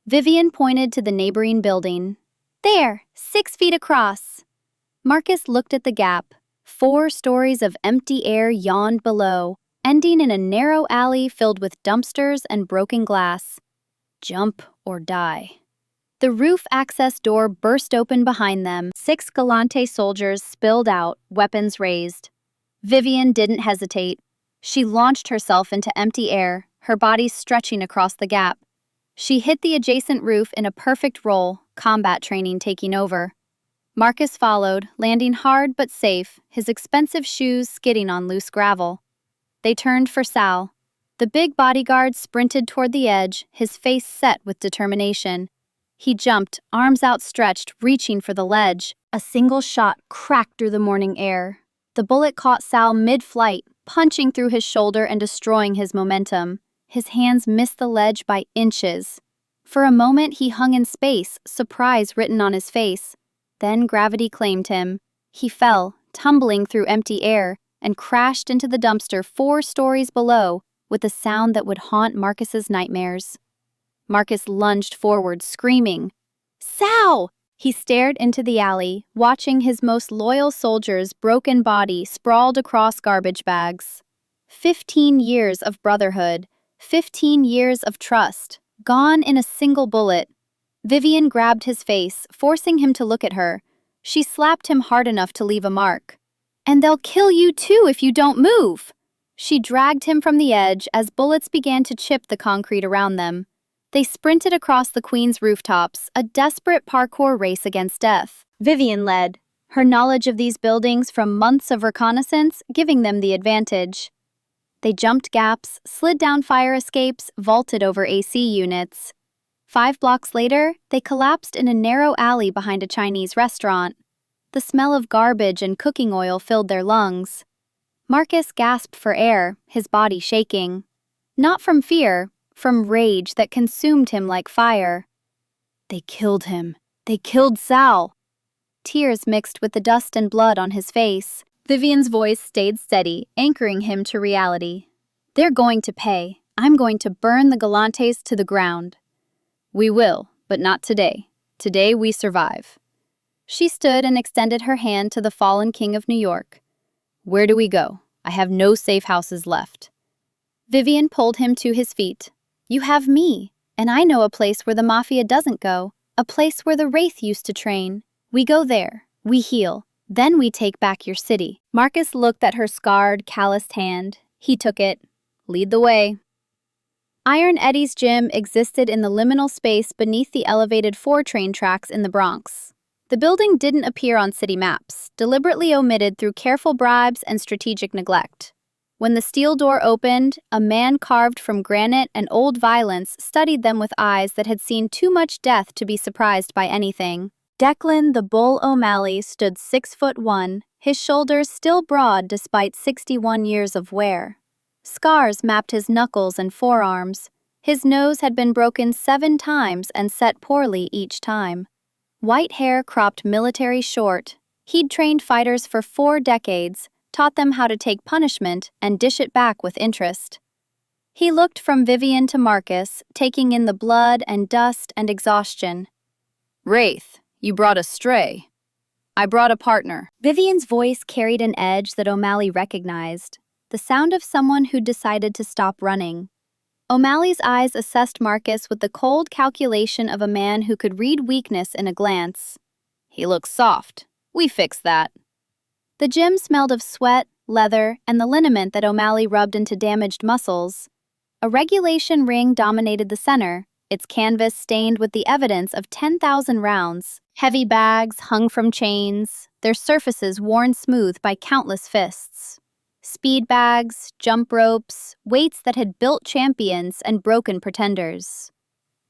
Vivian pointed to the neighboring building. "There, 6 feet across." Marcus looked at the gap. 4 stories of empty air yawned below, ending in a narrow alley filled with dumpsters and broken glass. Jump or die. The roof access door burst open behind them. 6 Galante soldiers spilled out, weapons raised. Vivian didn't hesitate. She launched herself into empty air, her body stretching across the gap. She hit the adjacent roof in a perfect roll, combat training taking over. Marcus followed, landing hard but safe, his expensive shoes skidding on loose gravel. They turned for Sal. The big bodyguard sprinted toward the edge, his face set with determination. He jumped, arms outstretched, reaching for the ledge. A single shot cracked through the morning air. The bullet caught Sal mid-flight, punching through his shoulder and destroying his momentum. His hands missed the ledge by inches. For a moment he hung in space, surprise written on his face. Then gravity claimed him. He fell, tumbling through empty air, and crashed into the dumpster 4 stories below with a sound that would haunt Marcus's nightmares. Marcus lunged forward, screaming, "Sal!" He stared into the alley, watching his most loyal soldier's broken body sprawled across garbage bags. 15 years of brotherhood, 15 years of trust, gone in a single bullet. Vivian grabbed his face, forcing him to look at her. She slapped him hard enough to leave a mark. "And they'll kill you too if you don't move!" She dragged him from the edge as bullets began to chip the concrete around them. They sprinted across the Queen's rooftops, a desperate parkour race against death. Vivian led, her knowledge of these buildings from months of reconnaissance giving them the advantage. They jumped gaps, slid down fire escapes, vaulted over AC units. 5 blocks later, they collapsed in a narrow alley behind a Chinese restaurant. The smell of garbage and cooking oil filled their lungs. Marcus gasped for air, his body shaking. Not from fear, from rage that consumed him like fire. "They killed him. They killed Sal." Tears mixed with the dust and blood on his face. Vivian's voice stayed steady, anchoring him to reality. "They're going to pay. I'm going to burn the Galantes to the ground." "We will, but not today. Today we survive." She stood and extended her hand to the fallen king of New York. "Where do we go? I have no safe houses left." Vivian pulled him to his feet. "You have me, and I know a place where the Mafia doesn't go, a place where the Wraith used to train. We go there, we heal, then we take back your city." Marcus looked at her scarred, calloused hand. He took it. "Lead the way." Iron Eddie's gym existed in the liminal space beneath the elevated 4 train tracks in the Bronx. The building didn't appear on city maps, deliberately omitted through careful bribes and strategic neglect. When the steel door opened, a man carved from granite and old violence studied them with eyes that had seen too much death to be surprised by anything. Declan the Bull O'Malley stood 6'1", his shoulders still broad despite 61 years of wear. Scars mapped his knuckles and forearms. His nose had been broken 7 times and set poorly each time. White hair cropped military short. He'd trained fighters for 4 decades, taught them how to take punishment and dish it back with interest. He looked from Vivian to Marcus, taking in the blood and dust and exhaustion. "Wraith, you brought a stray." "I brought a partner." Vivian's voice carried an edge that O'Malley recognized, the sound of someone who'd decided to stop running. O'Malley's eyes assessed Marcus with the cold calculation of a man who could read weakness in a glance. "He looks soft. We fix that." The gym smelled of sweat, leather, and the liniment that O'Malley rubbed into damaged muscles. A regulation ring dominated the center, its canvas stained with the evidence of 10,000 rounds. Heavy bags hung from chains, their surfaces worn smooth by countless fists. Speed bags, jump ropes, weights that had built champions and broken pretenders.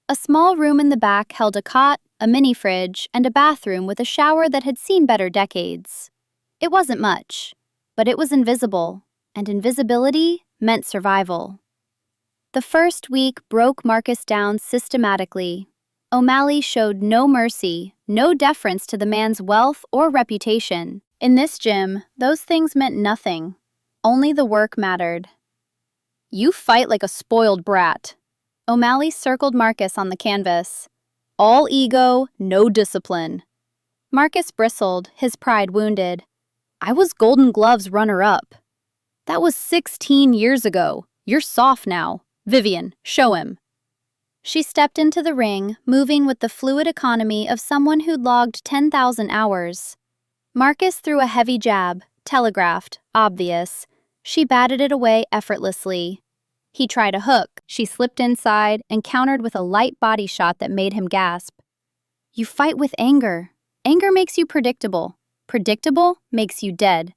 A small room in the back held a cot, a mini-fridge, and a bathroom with a shower that had seen better decades. It wasn't much. but it was invisible, and invisibility meant survival. The first week broke Marcus down systematically. O'Malley showed no mercy, no deference to the man's wealth or reputation. In this gym, those things meant nothing. Only the work mattered. "You fight like a spoiled brat." O'Malley circled Marcus on the canvas. "All ego, no discipline." Marcus bristled, his pride wounded. "I was Golden Gloves runner-up." "That was 16 years ago. You're soft now. Vivian, show him." She stepped into the ring, moving with the fluid economy of someone who'd logged 10,000 hours. Marcus threw a heavy jab, telegraphed, obvious. She batted it away effortlessly. He tried a hook. She slipped inside and countered with a light body shot that made him gasp. "You fight with anger. Anger makes you predictable. Predictable makes you dead."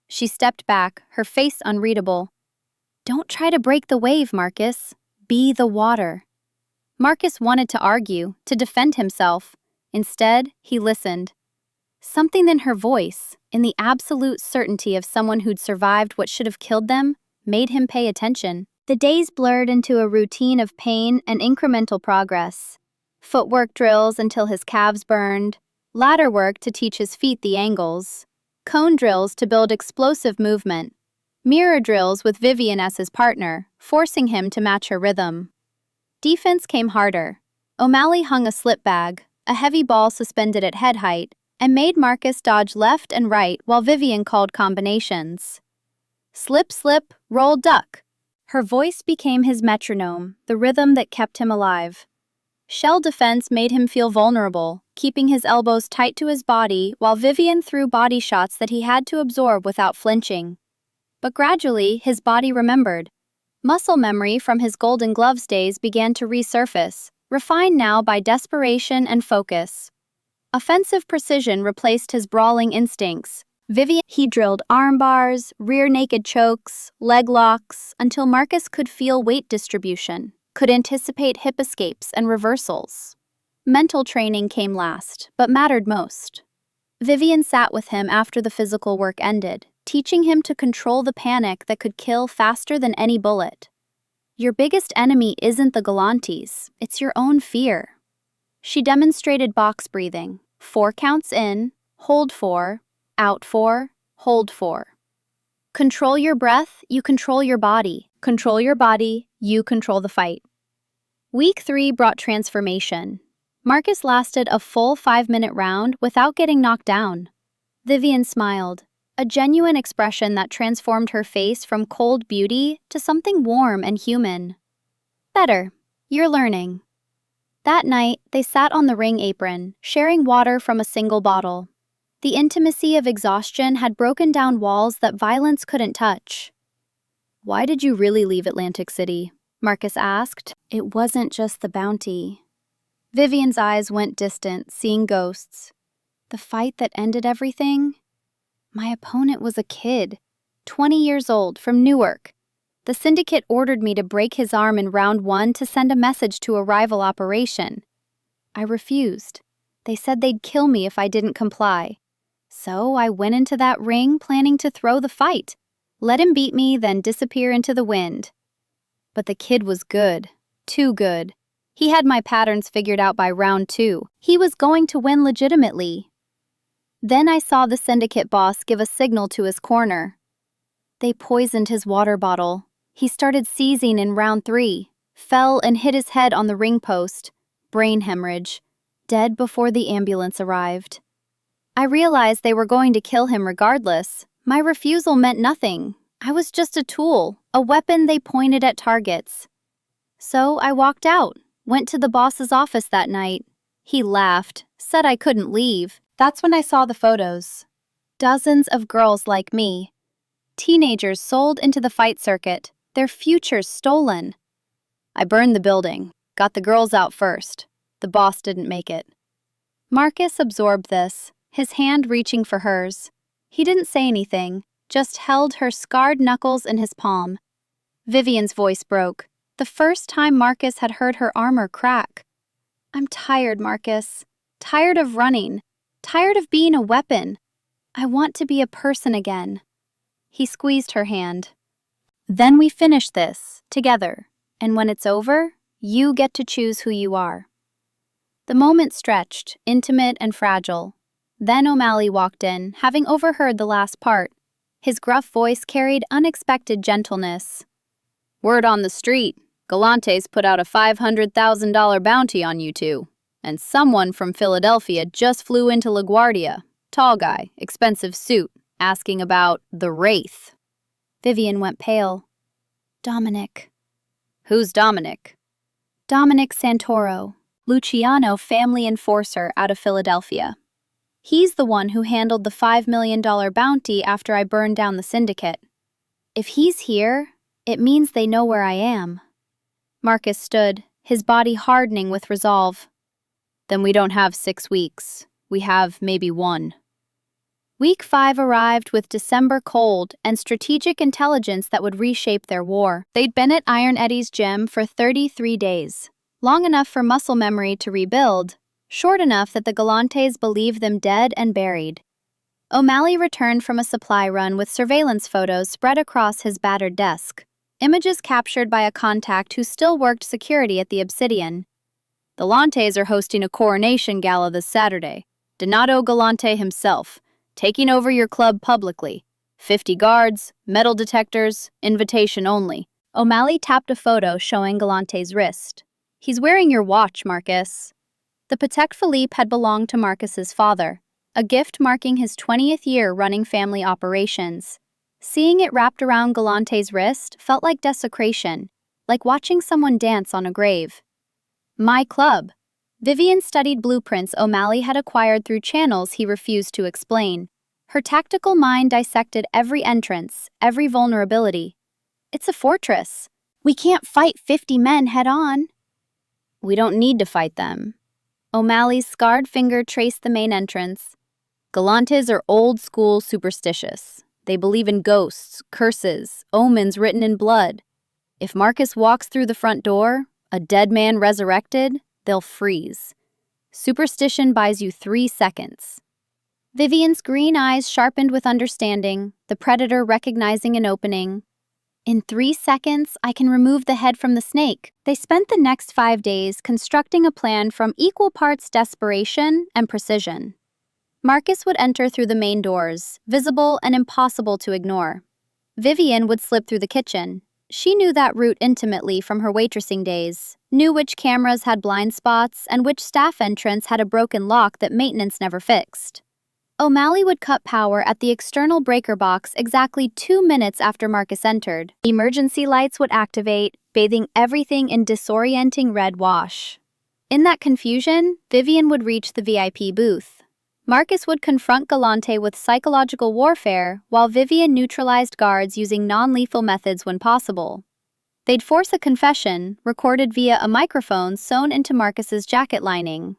She stepped back, her face unreadable. "Don't try to break the wave, Marcus. Be the water." Marcus wanted to argue, to defend himself. Instead, he listened. Something in her voice, in the absolute certainty of someone who'd survived what should have killed them, made him pay attention. The days blurred into a routine of pain and incremental progress. Footwork drills until his calves burned, ladder work to teach his feet the angles, cone drills to build explosive movement, mirror drills with Vivian as his partner, forcing him to match her rhythm. Defense came harder. O'Malley hung a slip bag, a heavy ball suspended at head height, and made Marcus dodge left and right while Vivian called combinations. Slip, slip, roll, duck. Her voice became his metronome, the rhythm that kept him alive. Shell defense made him feel vulnerable, keeping his elbows tight to his body while Vivian threw body shots that he had to absorb without flinching. But gradually, his body remembered. Muscle memory from his Golden Gloves days began to resurface, refined now by desperation and focus. Offensive precision replaced his brawling instincts. He drilled arm bars, rear naked chokes, leg locks, until Marcus could feel weight distribution, could anticipate hip escapes and reversals. Mental training came last, but mattered most. Vivian sat with him after the physical work ended, teaching him to control the panic that could kill faster than any bullet. Your biggest enemy isn't the Galantes, it's your own fear. She demonstrated box breathing. 4 counts in, hold 4, out 4, hold 4. Control your breath, you control your body. Control your body, you control the fight. Week 3 brought transformation. Marcus lasted a full 5-minute round without getting knocked down. Vivian smiled, a genuine expression that transformed her face from cold beauty to something warm and human. "Better. You're learning." That night, they sat on the ring apron, sharing water from a single bottle. The intimacy of exhaustion had broken down walls that violence couldn't touch. "Why did you really leave Atlantic City?" Marcus asked. "It wasn't just the bounty." Vivian's eyes went distant, seeing ghosts. "The fight that ended everything? My opponent was a kid, 20 years old, from Newark. The syndicate ordered me to break his arm in round 1 to send a message to a rival operation. I refused. They said they'd kill me if I didn't comply. So I went into that ring planning to throw the fight, let him beat me, then disappear into the wind. But the kid was good, too good. He had my patterns figured out by round 2. He was going to win legitimately. Then I saw the syndicate boss give a signal to his corner. They poisoned his water bottle. He started seizing in round 3, fell and hit his head on the ring post, brain hemorrhage, dead before the ambulance arrived. I realized they were going to kill him regardless. My refusal meant nothing. I was just a tool, a weapon they pointed at targets. So I walked out, went to the boss's office that night. He laughed, said I couldn't leave. That's when I saw the photos. Dozens of girls like me. Teenagers sold into the fight circuit, their futures stolen. I burned the building, got the girls out first. The boss didn't make it. Marcus absorbed this, his hand reaching for hers. He didn't say anything, just held her scarred knuckles in his palm. Vivian's voice broke, the first time Marcus had heard her armor crack. "I'm tired, Marcus. Tired of running. Tired of being a weapon. I want to be a person again." He squeezed her hand. Then we finish this, together, and when it's over, you get to choose who you are. The moment stretched, intimate and fragile. Then O'Malley walked in, having overheard the last part. His gruff voice carried unexpected gentleness. Word on the street, Galante's put out a $500,000 bounty on you two. And someone from Philadelphia just flew into LaGuardia. Tall guy, expensive suit, asking about the Wraith. Vivian went pale. Dominic. Who's Dominic? Dominic Santoro, Luciano family enforcer out of Philadelphia. He's the one who handled the $5 million bounty after I burned down the syndicate. If he's here, it means they know where I am. Marcus stood, his body hardening with resolve. Then we don't have 6 weeks. We have maybe 1. Week 5 arrived with December cold and strategic intelligence that would reshape their war. They'd been at Iron Eddie's gym for 33 days, long enough for muscle memory to rebuild, short enough that the Galantes believed them dead and buried. O'Malley returned from a supply run with surveillance photos spread across his battered desk, images captured by a contact who still worked security at the Obsidian. The Galantes are hosting a coronation gala this Saturday. Donato Galante himself, taking over your club publicly. 50 guards, metal detectors, invitation only. O'Malley tapped a photo showing Galante's wrist. He's wearing your watch, Marcus. The Patek Philippe had belonged to Marcus's father, a gift marking his 20th year running family operations. Seeing it wrapped around Galante's wrist felt like desecration, like watching someone dance on a grave. My club. Vivian studied blueprints O'Malley had acquired through channels he refused to explain. Her tactical mind dissected every entrance, every vulnerability. It's a fortress. We can't fight 50 men head-on. We don't need to fight them. O'Malley's scarred finger traced the main entrance. Galantes are old-school superstitious. They believe in ghosts, curses, omens written in blood. If Marcus walks through the front door, a dead man resurrected, they'll freeze. Superstition buys you 3 seconds. Vivian's green eyes sharpened with understanding, the predator recognizing an opening. In 3 seconds, I can remove the head from the snake. They spent the next 5 days constructing a plan from equal parts desperation and precision. Marcus would enter through the main doors, visible and impossible to ignore. Vivian would slip through the kitchen. She knew that route intimately from her waitressing days, knew which cameras had blind spots and which staff entrance had a broken lock that maintenance never fixed. O'Malley would cut power at the external breaker box exactly 2 minutes after Marcus entered. Emergency lights would activate, bathing everything in disorienting red wash. In that confusion, Vivian would reach the VIP booth. Marcus would confront Galante with psychological warfare, while Vivian neutralized guards using non-lethal methods when possible. They'd force a confession, recorded via a microphone sewn into Marcus's jacket lining.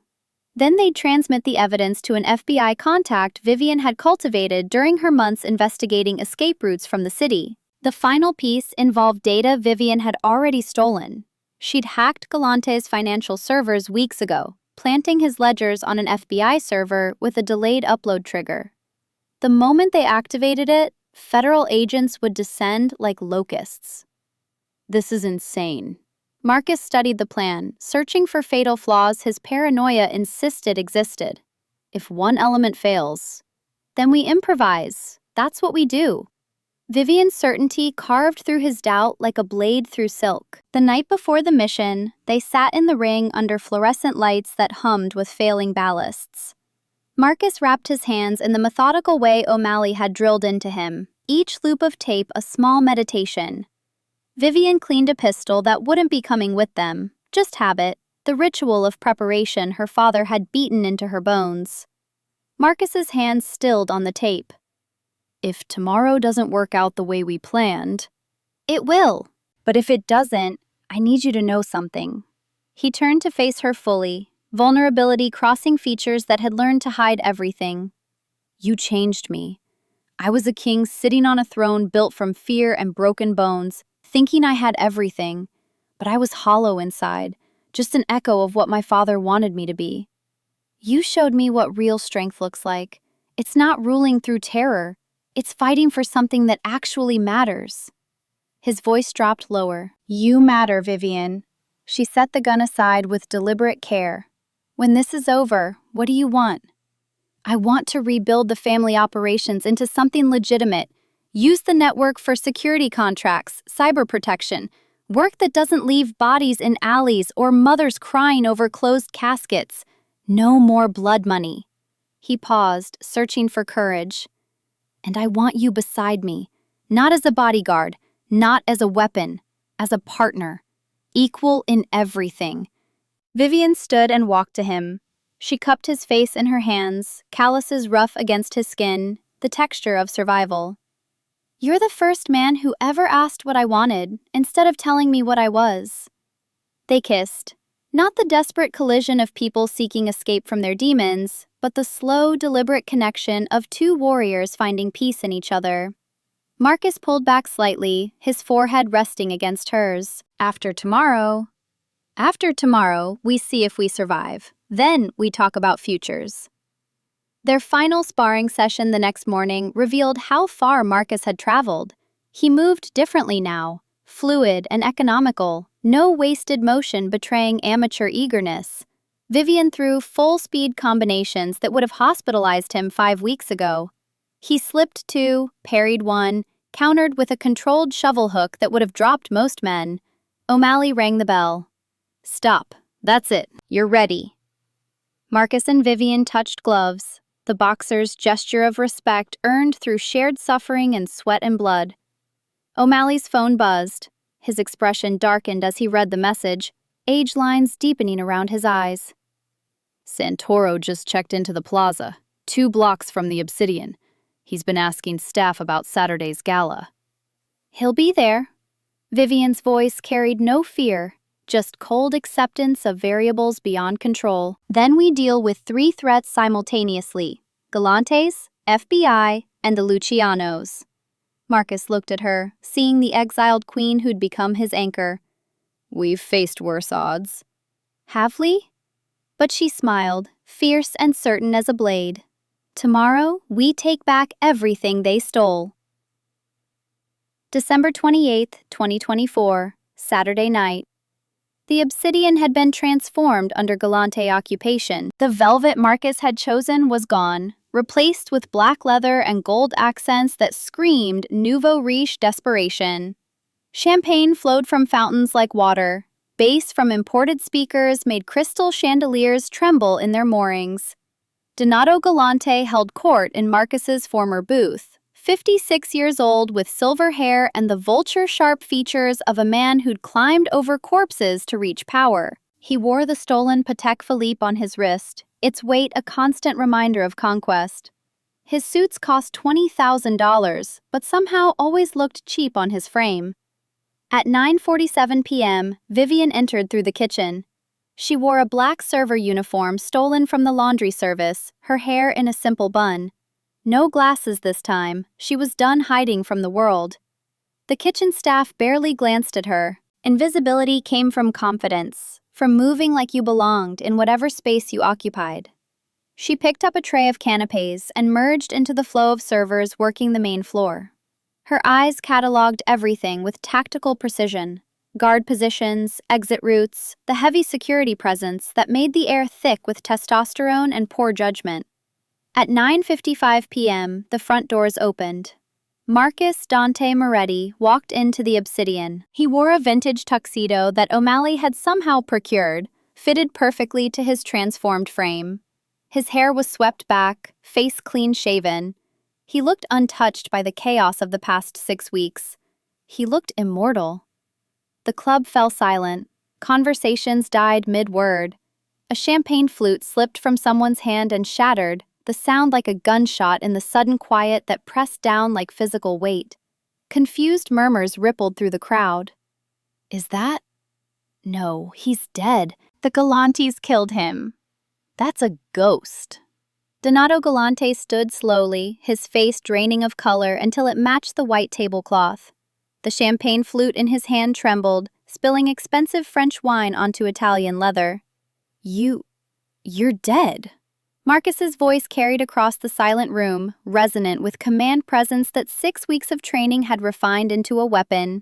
Then they'd transmit the evidence to an FBI contact Vivian had cultivated during her months investigating escape routes from the city. The final piece involved data Vivian had already stolen. She'd hacked Galante's financial servers weeks ago, planting his ledgers on an FBI server with a delayed upload trigger. The moment they activated it, federal agents would descend like locusts. This is insane. Marcus studied the plan, searching for fatal flaws his paranoia insisted existed. If one element fails, then we improvise. That's what we do. Vivian's certainty carved through his doubt like a blade through silk. The night before the mission, they sat in the ring under fluorescent lights that hummed with failing ballasts. Marcus wrapped his hands in the methodical way O'Malley had drilled into him, each loop of tape a small meditation. Vivian cleaned a pistol that wouldn't be coming with them, just habit, the ritual of preparation her father had beaten into her bones. Marcus's hands stilled on the tape. If tomorrow doesn't work out the way we planned, it will. But if it doesn't, I need you to know something. He turned to face her fully, vulnerability crossing features that had learned to hide everything. You changed me. I was a king sitting on a throne built from fear and broken bones, thinking I had everything, but I was hollow inside, just an echo of what my father wanted me to be. You showed me what real strength looks like. It's not ruling through terror. It's fighting for something that actually matters. His voice dropped lower. You matter, Vivian. She set the gun aside with deliberate care. When this is over, what do you want? I want to rebuild the family operations into something legitimate. Use the network for security contracts, cyber protection, work that doesn't leave bodies in alleys or mothers crying over closed caskets. No more blood money. He paused, searching for courage. And I want you beside me, not as a bodyguard, not as a weapon, as a partner, equal in everything. Vivian stood and walked to him. She cupped his face in her hands, calluses rough against his skin, the texture of survival. You're the first man who ever asked what I wanted, instead of telling me what I was. They kissed. Not the desperate collision of people seeking escape from their demons, but the slow, deliberate connection of two warriors finding peace in each other. Marcus pulled back slightly, his forehead resting against hers. After tomorrow, we see if we survive. Then we talk about futures. Their final sparring session the next morning revealed how far Marcus had traveled. He moved differently now, fluid and economical, no wasted motion betraying amateur eagerness. Vivian threw full-speed combinations that would have hospitalized him 5 weeks ago. He slipped two, parried one, countered with a controlled shovel hook that would have dropped most men. O'Malley rang the bell. Stop. That's it. You're ready. Marcus and Vivian touched gloves, the boxer's gesture of respect earned through shared suffering and sweat and blood. O'Malley's phone buzzed. His expression darkened as he read the message, age lines deepening around his eyes. Santoro just checked into the plaza, 2 blocks from the Obsidian. He's been asking staff about Saturday's gala. He'll be there. Vivian's voice carried no fear, just cold acceptance of variables beyond control. Then we deal with 3 threats simultaneously: Galantes, FBI, and the Lucianos. Marcus looked at her, seeing the exiled queen who'd become his anchor. We've faced worse odds. Have we? But she smiled, fierce and certain as a blade. Tomorrow, we take back everything they stole. December 28th, 2024, Saturday night. The Obsidian had been transformed under Galante occupation. The velvet Marcus had chosen was gone, replaced with black leather and gold accents that screamed nouveau riche desperation. Champagne flowed from fountains like water. Bass from imported speakers made crystal chandeliers tremble in their moorings. Donato Galante held court in Marcus's former booth, 56 years old with silver hair and the vulture-sharp features of a man who'd climbed over corpses to reach power. He wore the stolen Patek Philippe on his wrist, its weight a constant reminder of conquest. His suits cost $20,000, but somehow always looked cheap on his frame. At 9:47 p.m., Vivian entered through the kitchen. She wore a black server uniform stolen from the laundry service, her hair in a simple bun. No glasses this time, she was done hiding from the world. The kitchen staff barely glanced at her. Invisibility came from confidence, from moving like you belonged in whatever space you occupied. She picked up a tray of canapés and merged into the flow of servers working the main floor. Her eyes cataloged everything with tactical precision. Guard positions, exit routes, the heavy security presence that made the air thick with testosterone and poor judgment. At 9:55 p.m., the front doors opened. Marcus Dante Moretti walked into the Obsidian. He wore a vintage tuxedo that O'Malley had somehow procured, fitted perfectly to his transformed frame. His hair was swept back, face clean-shaven. He looked untouched by the chaos of the past 6 weeks. He looked immortal. The club fell silent. Conversations died mid-word. A champagne flute slipped from someone's hand and shattered, the sound like a gunshot in the sudden quiet that pressed down like physical weight. Confused murmurs rippled through the crowd. Is that? No, he's dead. The Galantes killed him. That's a ghost. Donato Galante stood slowly, his face draining of color until it matched the white tablecloth. The champagne flute in his hand trembled, spilling expensive French wine onto Italian leather. You're dead. Marcus's voice carried across the silent room, resonant with command presence that 6 weeks of training had refined into a weapon.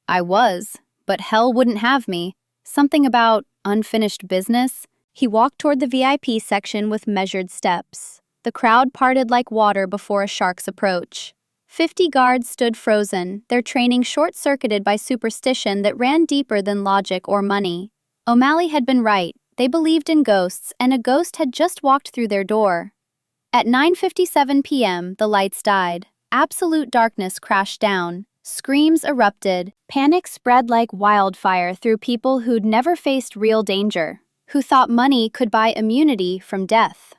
I was, but hell wouldn't have me. Something about unfinished business. He walked toward the VIP section with measured steps. The crowd parted like water before a shark's approach. 50 guards stood frozen, their training short-circuited by superstition that ran deeper than logic or money. O'Malley had been right. They believed in ghosts, and a ghost had just walked through their door. At 9:57 p.m., the lights died. Absolute darkness crashed down. Screams erupted. Panic spread like wildfire through people who'd never faced real danger, who thought money could buy immunity from death.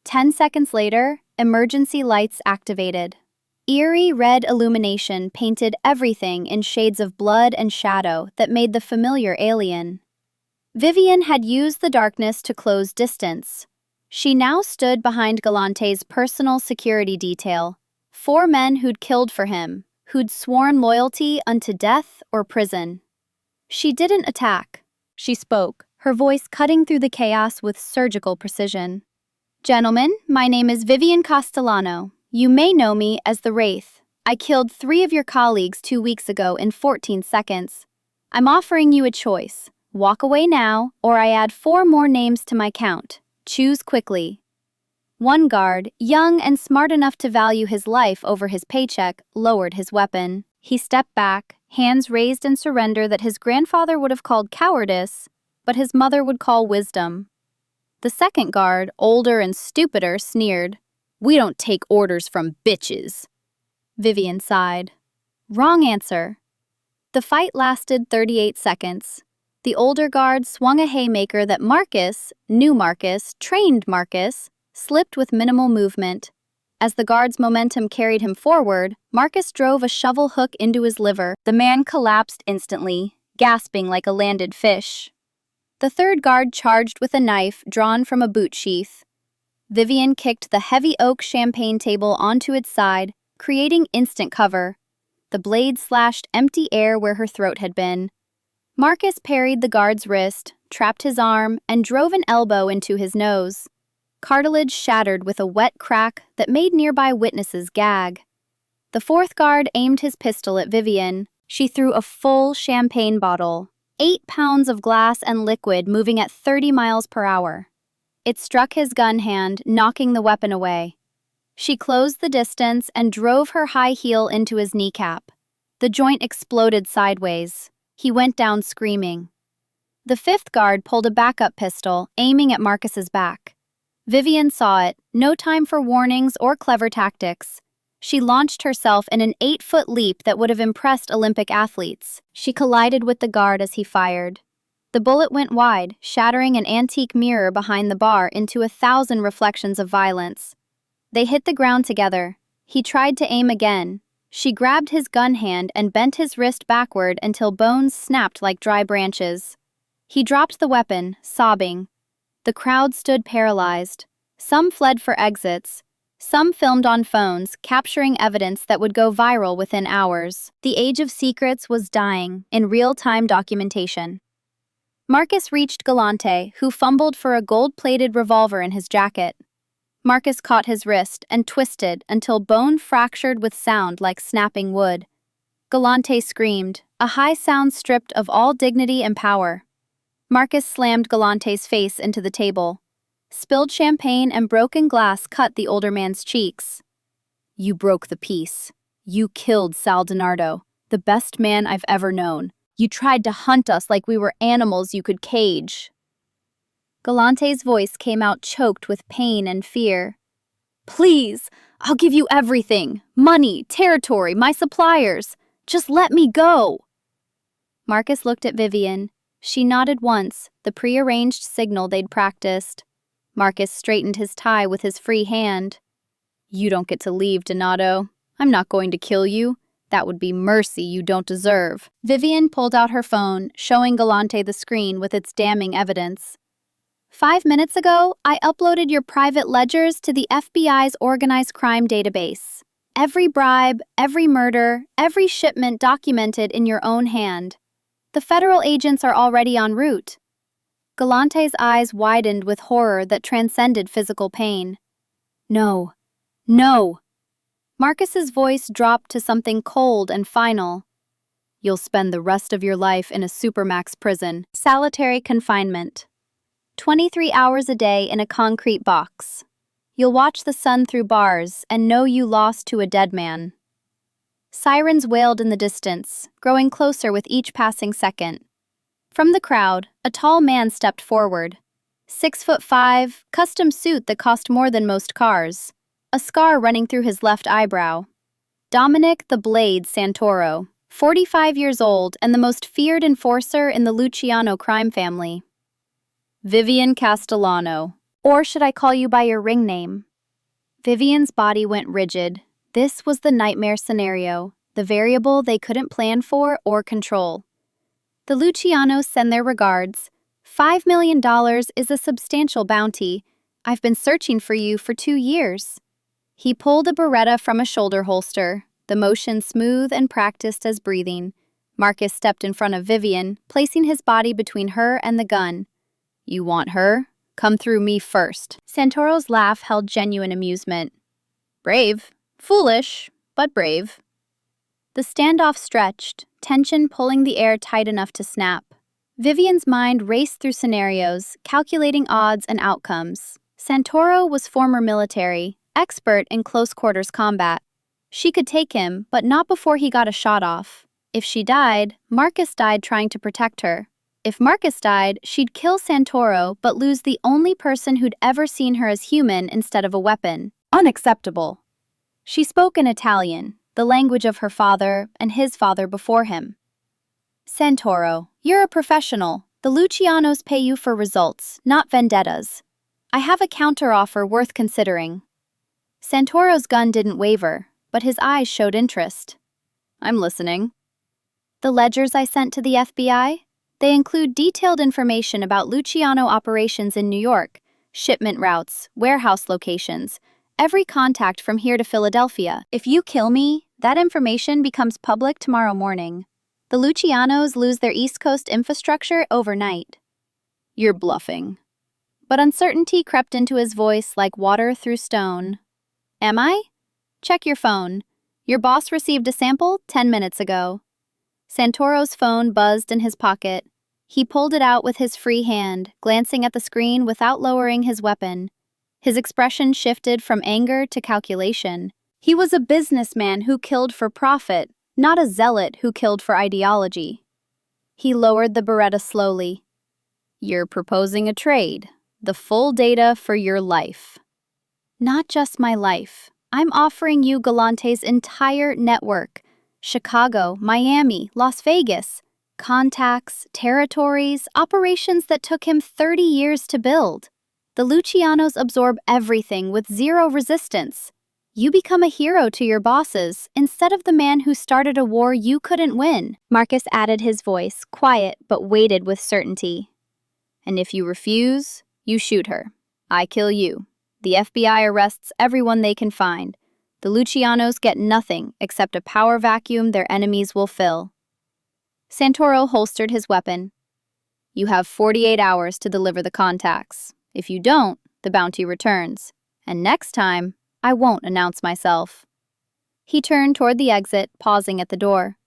10 seconds later, emergency lights activated. Eerie red illumination painted everything in shades of blood and shadow that made the familiar alien. Vivian had used the darkness to close distance. She now stood behind Galante's personal security detail, 4 men who'd killed for him, who'd sworn loyalty unto death or prison. She didn't attack. She spoke, her voice cutting through the chaos with surgical precision. "Gentlemen, my name is Vivian Castellano. You may know me as the Wraith. I killed 3 of your colleagues 2 weeks ago in 14 seconds. I'm offering you a choice. Walk away now, or I add 4 more names to my count. Choose quickly." One guard, young and smart enough to value his life over his paycheck, lowered his weapon. He stepped back, hands raised in surrender that his grandfather would have called cowardice, but his mother would call wisdom. The second guard, older and stupider, sneered. "We don't take orders from bitches." Vivian sighed. Wrong answer. The fight lasted 38 seconds. The older guard swung a haymaker that Marcus, trained Marcus, slipped with minimal movement. As the guard's momentum carried him forward, Marcus drove a shovel hook into his liver. The man collapsed instantly, gasping like a landed fish. The third guard charged with a knife drawn from a boot sheath. Vivian kicked the heavy oak champagne table onto its side, creating instant cover. The blade slashed empty air where her throat had been. Marcus parried the guard's wrist, trapped his arm, and drove an elbow into his nose. Cartilage shattered with a wet crack that made nearby witnesses gag. The fourth guard aimed his pistol at Vivian. She threw a full champagne bottle, 8 pounds of glass and liquid moving at 30 miles per hour. It struck his gun hand, knocking the weapon away. She closed the distance and drove her high heel into his kneecap. The joint exploded sideways. He went down screaming. The fifth guard pulled a backup pistol, aiming at Marcus's back. Vivian saw it, no time for warnings or clever tactics. She launched herself in an 8-foot leap that would have impressed Olympic athletes. She collided with the guard as he fired. The bullet went wide, shattering an antique mirror behind the bar into 1,000 reflections of violence. They hit the ground together. He tried to aim again. She grabbed his gun hand and bent his wrist backward until bones snapped like dry branches. He dropped the weapon, sobbing. The crowd stood paralyzed. Some fled for exits. Some filmed on phones, capturing evidence that would go viral within hours. The age of secrets was dying in real-time documentation. Marcus reached Galante, who fumbled for a gold-plated revolver in his jacket. Marcus caught his wrist and twisted until bone fractured with sound like snapping wood. Galante screamed, a high sound stripped of all dignity and power. Marcus slammed Galante's face into the table. Spilled champagne and broken glass cut the older man's cheeks. "You broke the peace. You killed Sal DiNardo, the best man I've ever known. You tried to hunt us like we were animals you could cage." Galante's voice came out choked with pain and fear. "Please, I'll give you everything. Money, territory, my suppliers. Just let me go." Marcus looked at Vivian. She nodded once, the prearranged signal they'd practiced. Marcus straightened his tie with his free hand. "You don't get to leave, Donato. I'm not going to kill you. That would be mercy you don't deserve." Vivian pulled out her phone, showing Galante the screen with its damning evidence. 5 minutes ago, I uploaded your private ledgers to the FBI's organized crime database. Every bribe, every murder, every shipment documented in your own hand. The federal agents are already en route. Galante's eyes widened with horror that transcended physical pain. No. No! Marcus's voice dropped to something cold and final. You'll spend the rest of your life in a supermax prison. Solitary confinement. 23 hours a day in a concrete box. You'll watch the sun through bars and know you lost to a dead man. Sirens wailed in the distance, growing closer with each passing second. From the crowd, a tall man stepped forward. 6'5", custom suit that cost more than most cars. A scar running through his left eyebrow. Dominic the Blade Santoro, 45 years old and the most feared enforcer in the Luciano crime family. Vivian Castellano, or should I call you by your ring name? Vivian's body went rigid. This was the nightmare scenario, the variable they couldn't plan for or control. The Lucianos send their regards. $5 million is a substantial bounty. I've been searching for you for 2 years. He pulled a Beretta from a shoulder holster, the motion smooth and practiced as breathing. Marcus stepped in front of Vivian, placing his body between her and the gun. You want her? Come through me first. Santoro's laugh held genuine amusement. Brave. Foolish, but brave. The standoff stretched, tension pulling the air tight enough to snap. Vivian's mind raced through scenarios, calculating odds and outcomes. Santoro was former military, expert in close-quarters combat. She could take him, but not before he got a shot off. If she died, Marcus died trying to protect her. If Marcus died, she'd kill Santoro but lose the only person who'd ever seen her as human instead of a weapon. Unacceptable. She spoke in Italian, the language of her father and his father before him. Santoro, you're a professional. The Lucianos pay you for results, not vendettas. I have a counteroffer worth considering. Santoro's gun didn't waver, but his eyes showed interest. I'm listening. The ledgers I sent to the FBI? They include detailed information about Luciano operations in New York, shipment routes, warehouse locations, every contact from here to Philadelphia. If you kill me, that information becomes public tomorrow morning. The Lucianos lose their East Coast infrastructure overnight. You're bluffing. But uncertainty crept into his voice like water through stone. Am I? Check your phone. Your boss received a sample 10 minutes ago. Santoro's phone buzzed in his pocket. He pulled it out with his free hand, glancing at the screen without lowering his weapon. His expression shifted from anger to calculation. He was a businessman who killed for profit, not a zealot who killed for ideology. He lowered the Beretta slowly. You're proposing a trade. The full data for your life. Not just my life. I'm offering you Galante's entire network. Chicago, Miami, Las Vegas. Contacts, territories, operations that took him 30 years to build. The Lucianos absorb everything with zero resistance. You become a hero to your bosses instead of the man who started a war you couldn't win. Marcus added his voice, quiet but weighted with certainty. And if you refuse, you shoot her. I kill you. The FBI arrests everyone they can find. The Lucianos get nothing except a power vacuum their enemies will fill. Santoro holstered his weapon. You have 48 hours to deliver the contacts. If you don't, the bounty returns. And next time, I won't announce myself. He turned toward the exit, pausing at the door.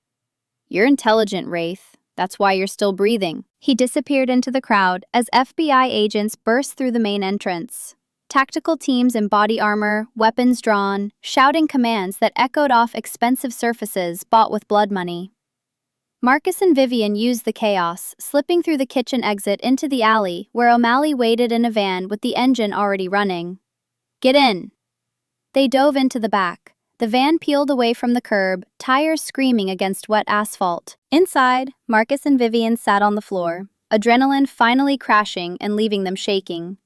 You're intelligent, Wraith. That's why you're still breathing. He disappeared into the crowd as FBI agents burst through the main entrance. Tactical teams in body armor, weapons drawn, shouting commands that echoed off expensive surfaces bought with blood money. Marcus and Vivian used the chaos, slipping through the kitchen exit into the alley where O'Malley waited in a van with the engine already running. Get in! They dove into the back. The van peeled away from the curb, tires screaming against wet asphalt. Inside, Marcus and Vivian sat on the floor, adrenaline finally crashing and leaving them shaking.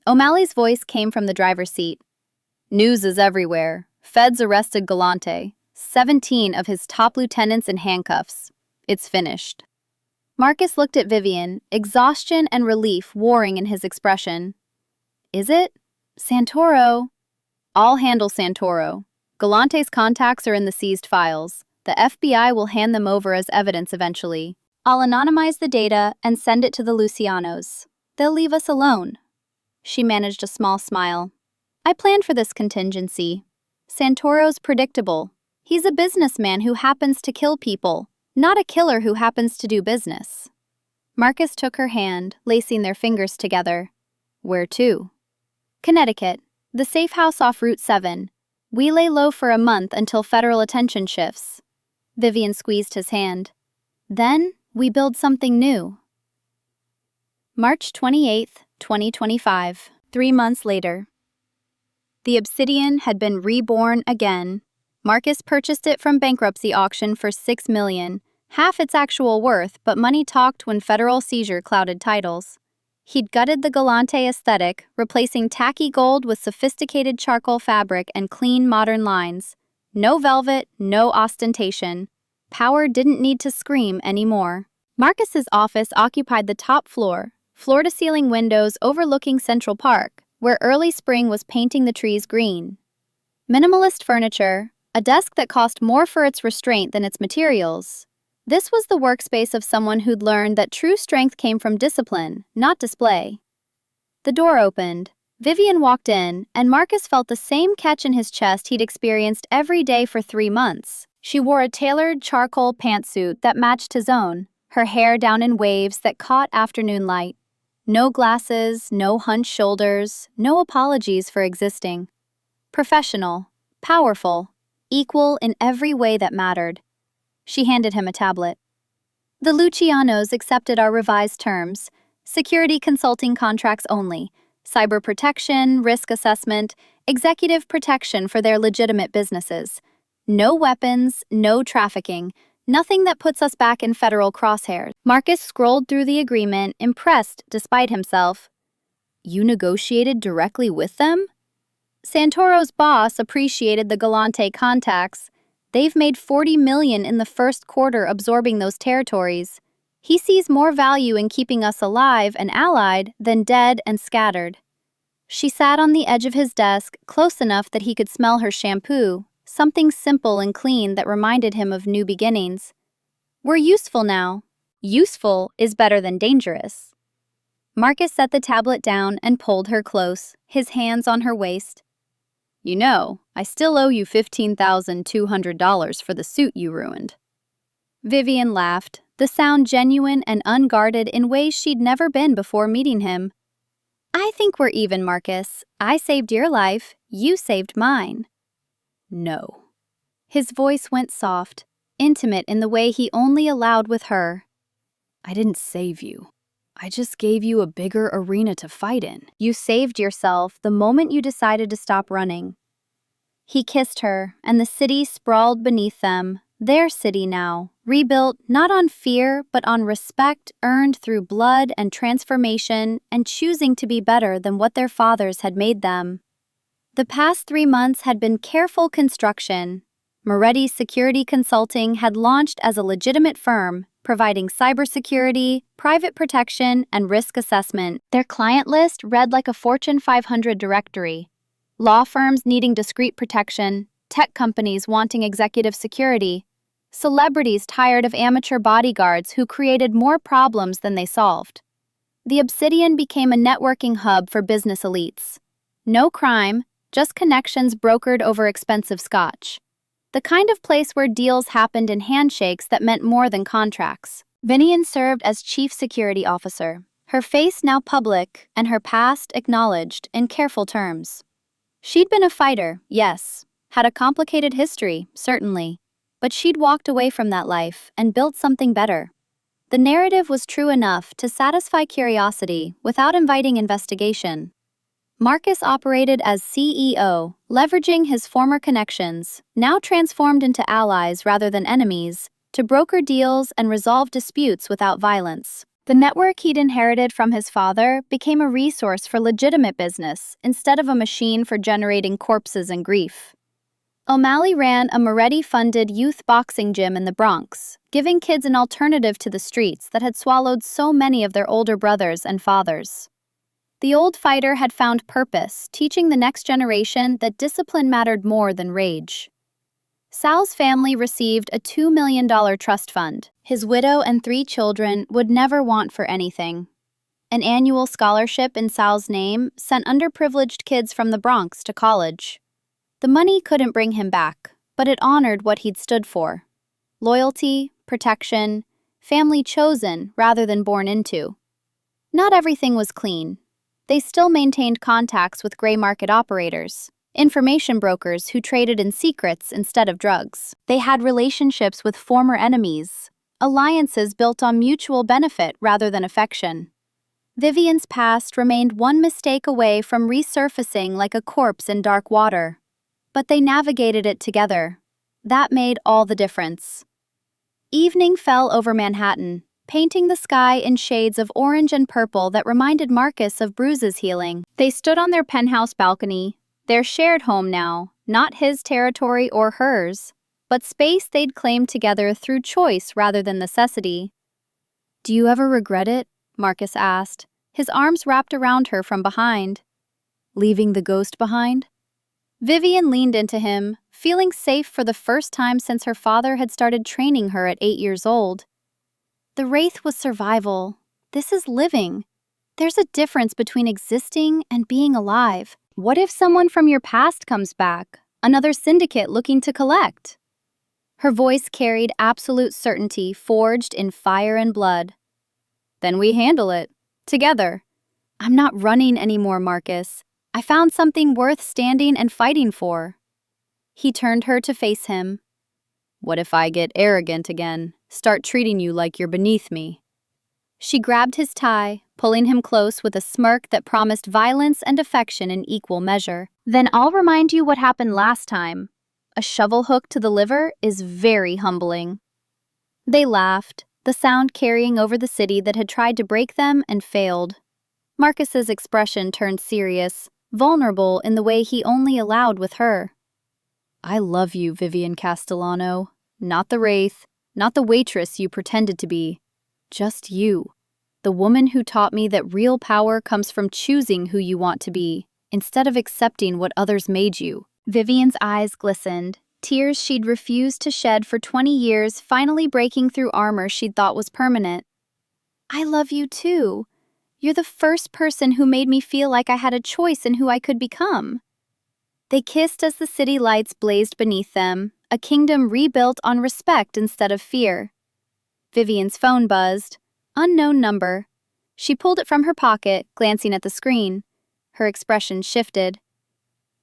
O'Malley's voice came from the driver's seat. News is everywhere. Feds arrested Galante. 17 of his top lieutenants in handcuffs. It's finished. Marcus looked at Vivian, exhaustion and relief warring in his expression. Is it? Santoro. I'll handle Santoro. Galante's contacts are in the seized files. The FBI will hand them over as evidence eventually. I'll anonymize the data and send it to the Lucianos. They'll leave us alone. She managed a small smile. I planned for this contingency. Santoro's predictable. He's a businessman who happens to kill people, not a killer who happens to do business. Marcus took her hand, lacing their fingers together. Where to? Connecticut, the safe house off Route 7. We lay low for a month until federal attention shifts. Vivian squeezed his hand. Then, we build something new. March 28, 2025, 3 months later. The Obsidian had been reborn again. Marcus purchased it from bankruptcy auction for $6 million, half its actual worth, but money talked when federal seizure clouded titles. He'd gutted the Galante aesthetic, replacing tacky gold with sophisticated charcoal fabric and clean modern lines. No velvet, no ostentation. Power didn't need to scream anymore. Marcus's office occupied the top floor, floor-to-ceiling windows overlooking Central Park, where early spring was painting the trees green. Minimalist furniture, a desk that cost more for its restraint than its materials. This was the workspace of someone who'd learned that true strength came from discipline, not display. The door opened. Vivian walked in, and Marcus felt the same catch in his chest he'd experienced every day for 3 months. She wore a tailored charcoal pantsuit that matched his own, her hair down in waves that caught afternoon light. No glasses, no hunched shoulders, no apologies for existing. Professional, powerful, equal in every way that mattered. She handed him a tablet. The Lucianos accepted our revised terms. Security consulting contracts only. Cyber protection, risk assessment, executive protection for their legitimate businesses. No weapons, no trafficking. Nothing that puts us back in federal crosshairs. Marcus scrolled through the agreement, impressed despite himself. You negotiated directly with them? Santoro's boss appreciated the Galante contacts. They've made $40 million in the first quarter absorbing those territories. He sees more value in keeping us alive and allied than dead and scattered. She sat on the edge of his desk, close enough that he could smell her shampoo, something simple and clean that reminded him of new beginnings. We're useful now. Useful is better than dangerous. Marcus set the tablet down and pulled her close, his hands on her waist. You know, I still owe you $15,200 for the suit you ruined. Vivian laughed, the sound genuine and unguarded in ways she'd never been before meeting him. I think we're even, Marcus. I saved your life, you saved mine. No. His voice went soft, intimate in the way he only allowed with her. I didn't save you. I just gave you a bigger arena to fight in. You saved yourself the moment you decided to stop running. He kissed her, and the city sprawled beneath them, their city now, rebuilt not on fear but on respect earned through blood and transformation and choosing to be better than what their fathers had made them. The past 3 months had been careful construction. Moretti Security Consulting had launched as a legitimate firm, providing cybersecurity, private protection, and risk assessment. Their client list read like a Fortune 500 directory. Law firms needing discreet protection, tech companies wanting executive security, celebrities tired of amateur bodyguards who created more problems than they solved. The Obsidian became a networking hub for business elites. No crime, just connections brokered over expensive scotch. The kind of place where deals happened in handshakes that meant more than contracts. Vinian served as chief security officer, her face now public and her past acknowledged in careful terms. She'd been a fighter, yes, had a complicated history, certainly, but she'd walked away from that life and built something better. The narrative was true enough to satisfy curiosity without inviting investigation. Marcus operated as CEO, leveraging his former connections, now transformed into allies rather than enemies, to broker deals and resolve disputes without violence. The network he'd inherited from his father became a resource for legitimate business instead of a machine for generating corpses and grief. O'Malley ran a Moretti-funded youth boxing gym in the Bronx, giving kids an alternative to the streets that had swallowed so many of their older brothers and fathers. The old fighter had found purpose, teaching the next generation that discipline mattered more than rage. Sal's family received a $2 million trust fund. His widow and 3 children would never want for anything. An annual scholarship in Sal's name sent underprivileged kids from the Bronx to college. The money couldn't bring him back, but it honored what he'd stood for: loyalty, protection, family chosen rather than born into. Not everything was clean. They still maintained contacts with gray market operators, information brokers who traded in secrets instead of drugs. They had relationships with former enemies, alliances built on mutual benefit rather than affection. Vivian's past remained one mistake away from resurfacing like a corpse in dark water. But they navigated it together. That made all the difference. Evening fell over Manhattan, painting the sky in shades of orange and purple that reminded Marcus of Bruce's healing. They stood on their penthouse balcony, their shared home now, not his territory or hers, but space they'd claimed together through choice rather than necessity. "Do you ever regret it?" Marcus asked, his arms wrapped around her from behind. "Leaving the ghost behind?" Vivian leaned into him, feeling safe for the first time since her father had started training her at 8 years old. The Wraith was survival. This is living. There's a difference between existing and being alive. What if someone from your past comes back? Another syndicate looking to collect? Her voice carried absolute certainty forged in fire and blood. "Then we handle it. Together. I'm not running anymore, Marcus. I found something worth standing and fighting for." He turned her to face him. "What if I get arrogant again, start treating you like you're beneath me?" She grabbed his tie, pulling him close with a smirk that promised violence and affection in equal measure. "Then I'll remind you what happened last time. A shovel hook to the liver is very humbling." They laughed, the sound carrying over the city that had tried to break them and failed. Marcus's expression turned serious, vulnerable in the way he only allowed with her. "I love you, Vivian Castellano. Not the Wraith, not the waitress you pretended to be. Just you. The woman who taught me that real power comes from choosing who you want to be, instead of accepting what others made you." Vivian's eyes glistened, tears she'd refused to shed for 20 years finally breaking through armor she'd thought was permanent. "I love you too. You're the first person who made me feel like I had a choice in who I could become." They kissed as the city lights blazed beneath them, a kingdom rebuilt on respect instead of fear. Vivian's phone buzzed. Unknown number. She pulled it from her pocket, glancing at the screen. Her expression shifted.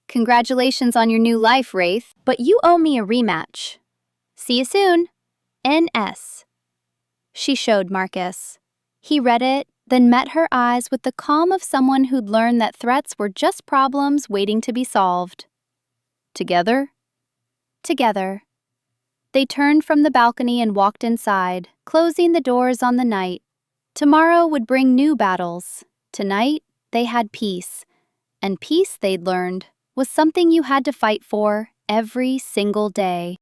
"Congratulations on your new life, Wraith, but you owe me a rematch. See you soon. NS." She showed Marcus. He read it, then met her eyes with the calm of someone who'd learned that threats were just problems waiting to be solved. "Together?" "Together." They turned from the balcony and walked inside, closing the doors on the night. Tomorrow would bring new battles. Tonight, they had peace. And peace, they'd learned, was something you had to fight for every single day.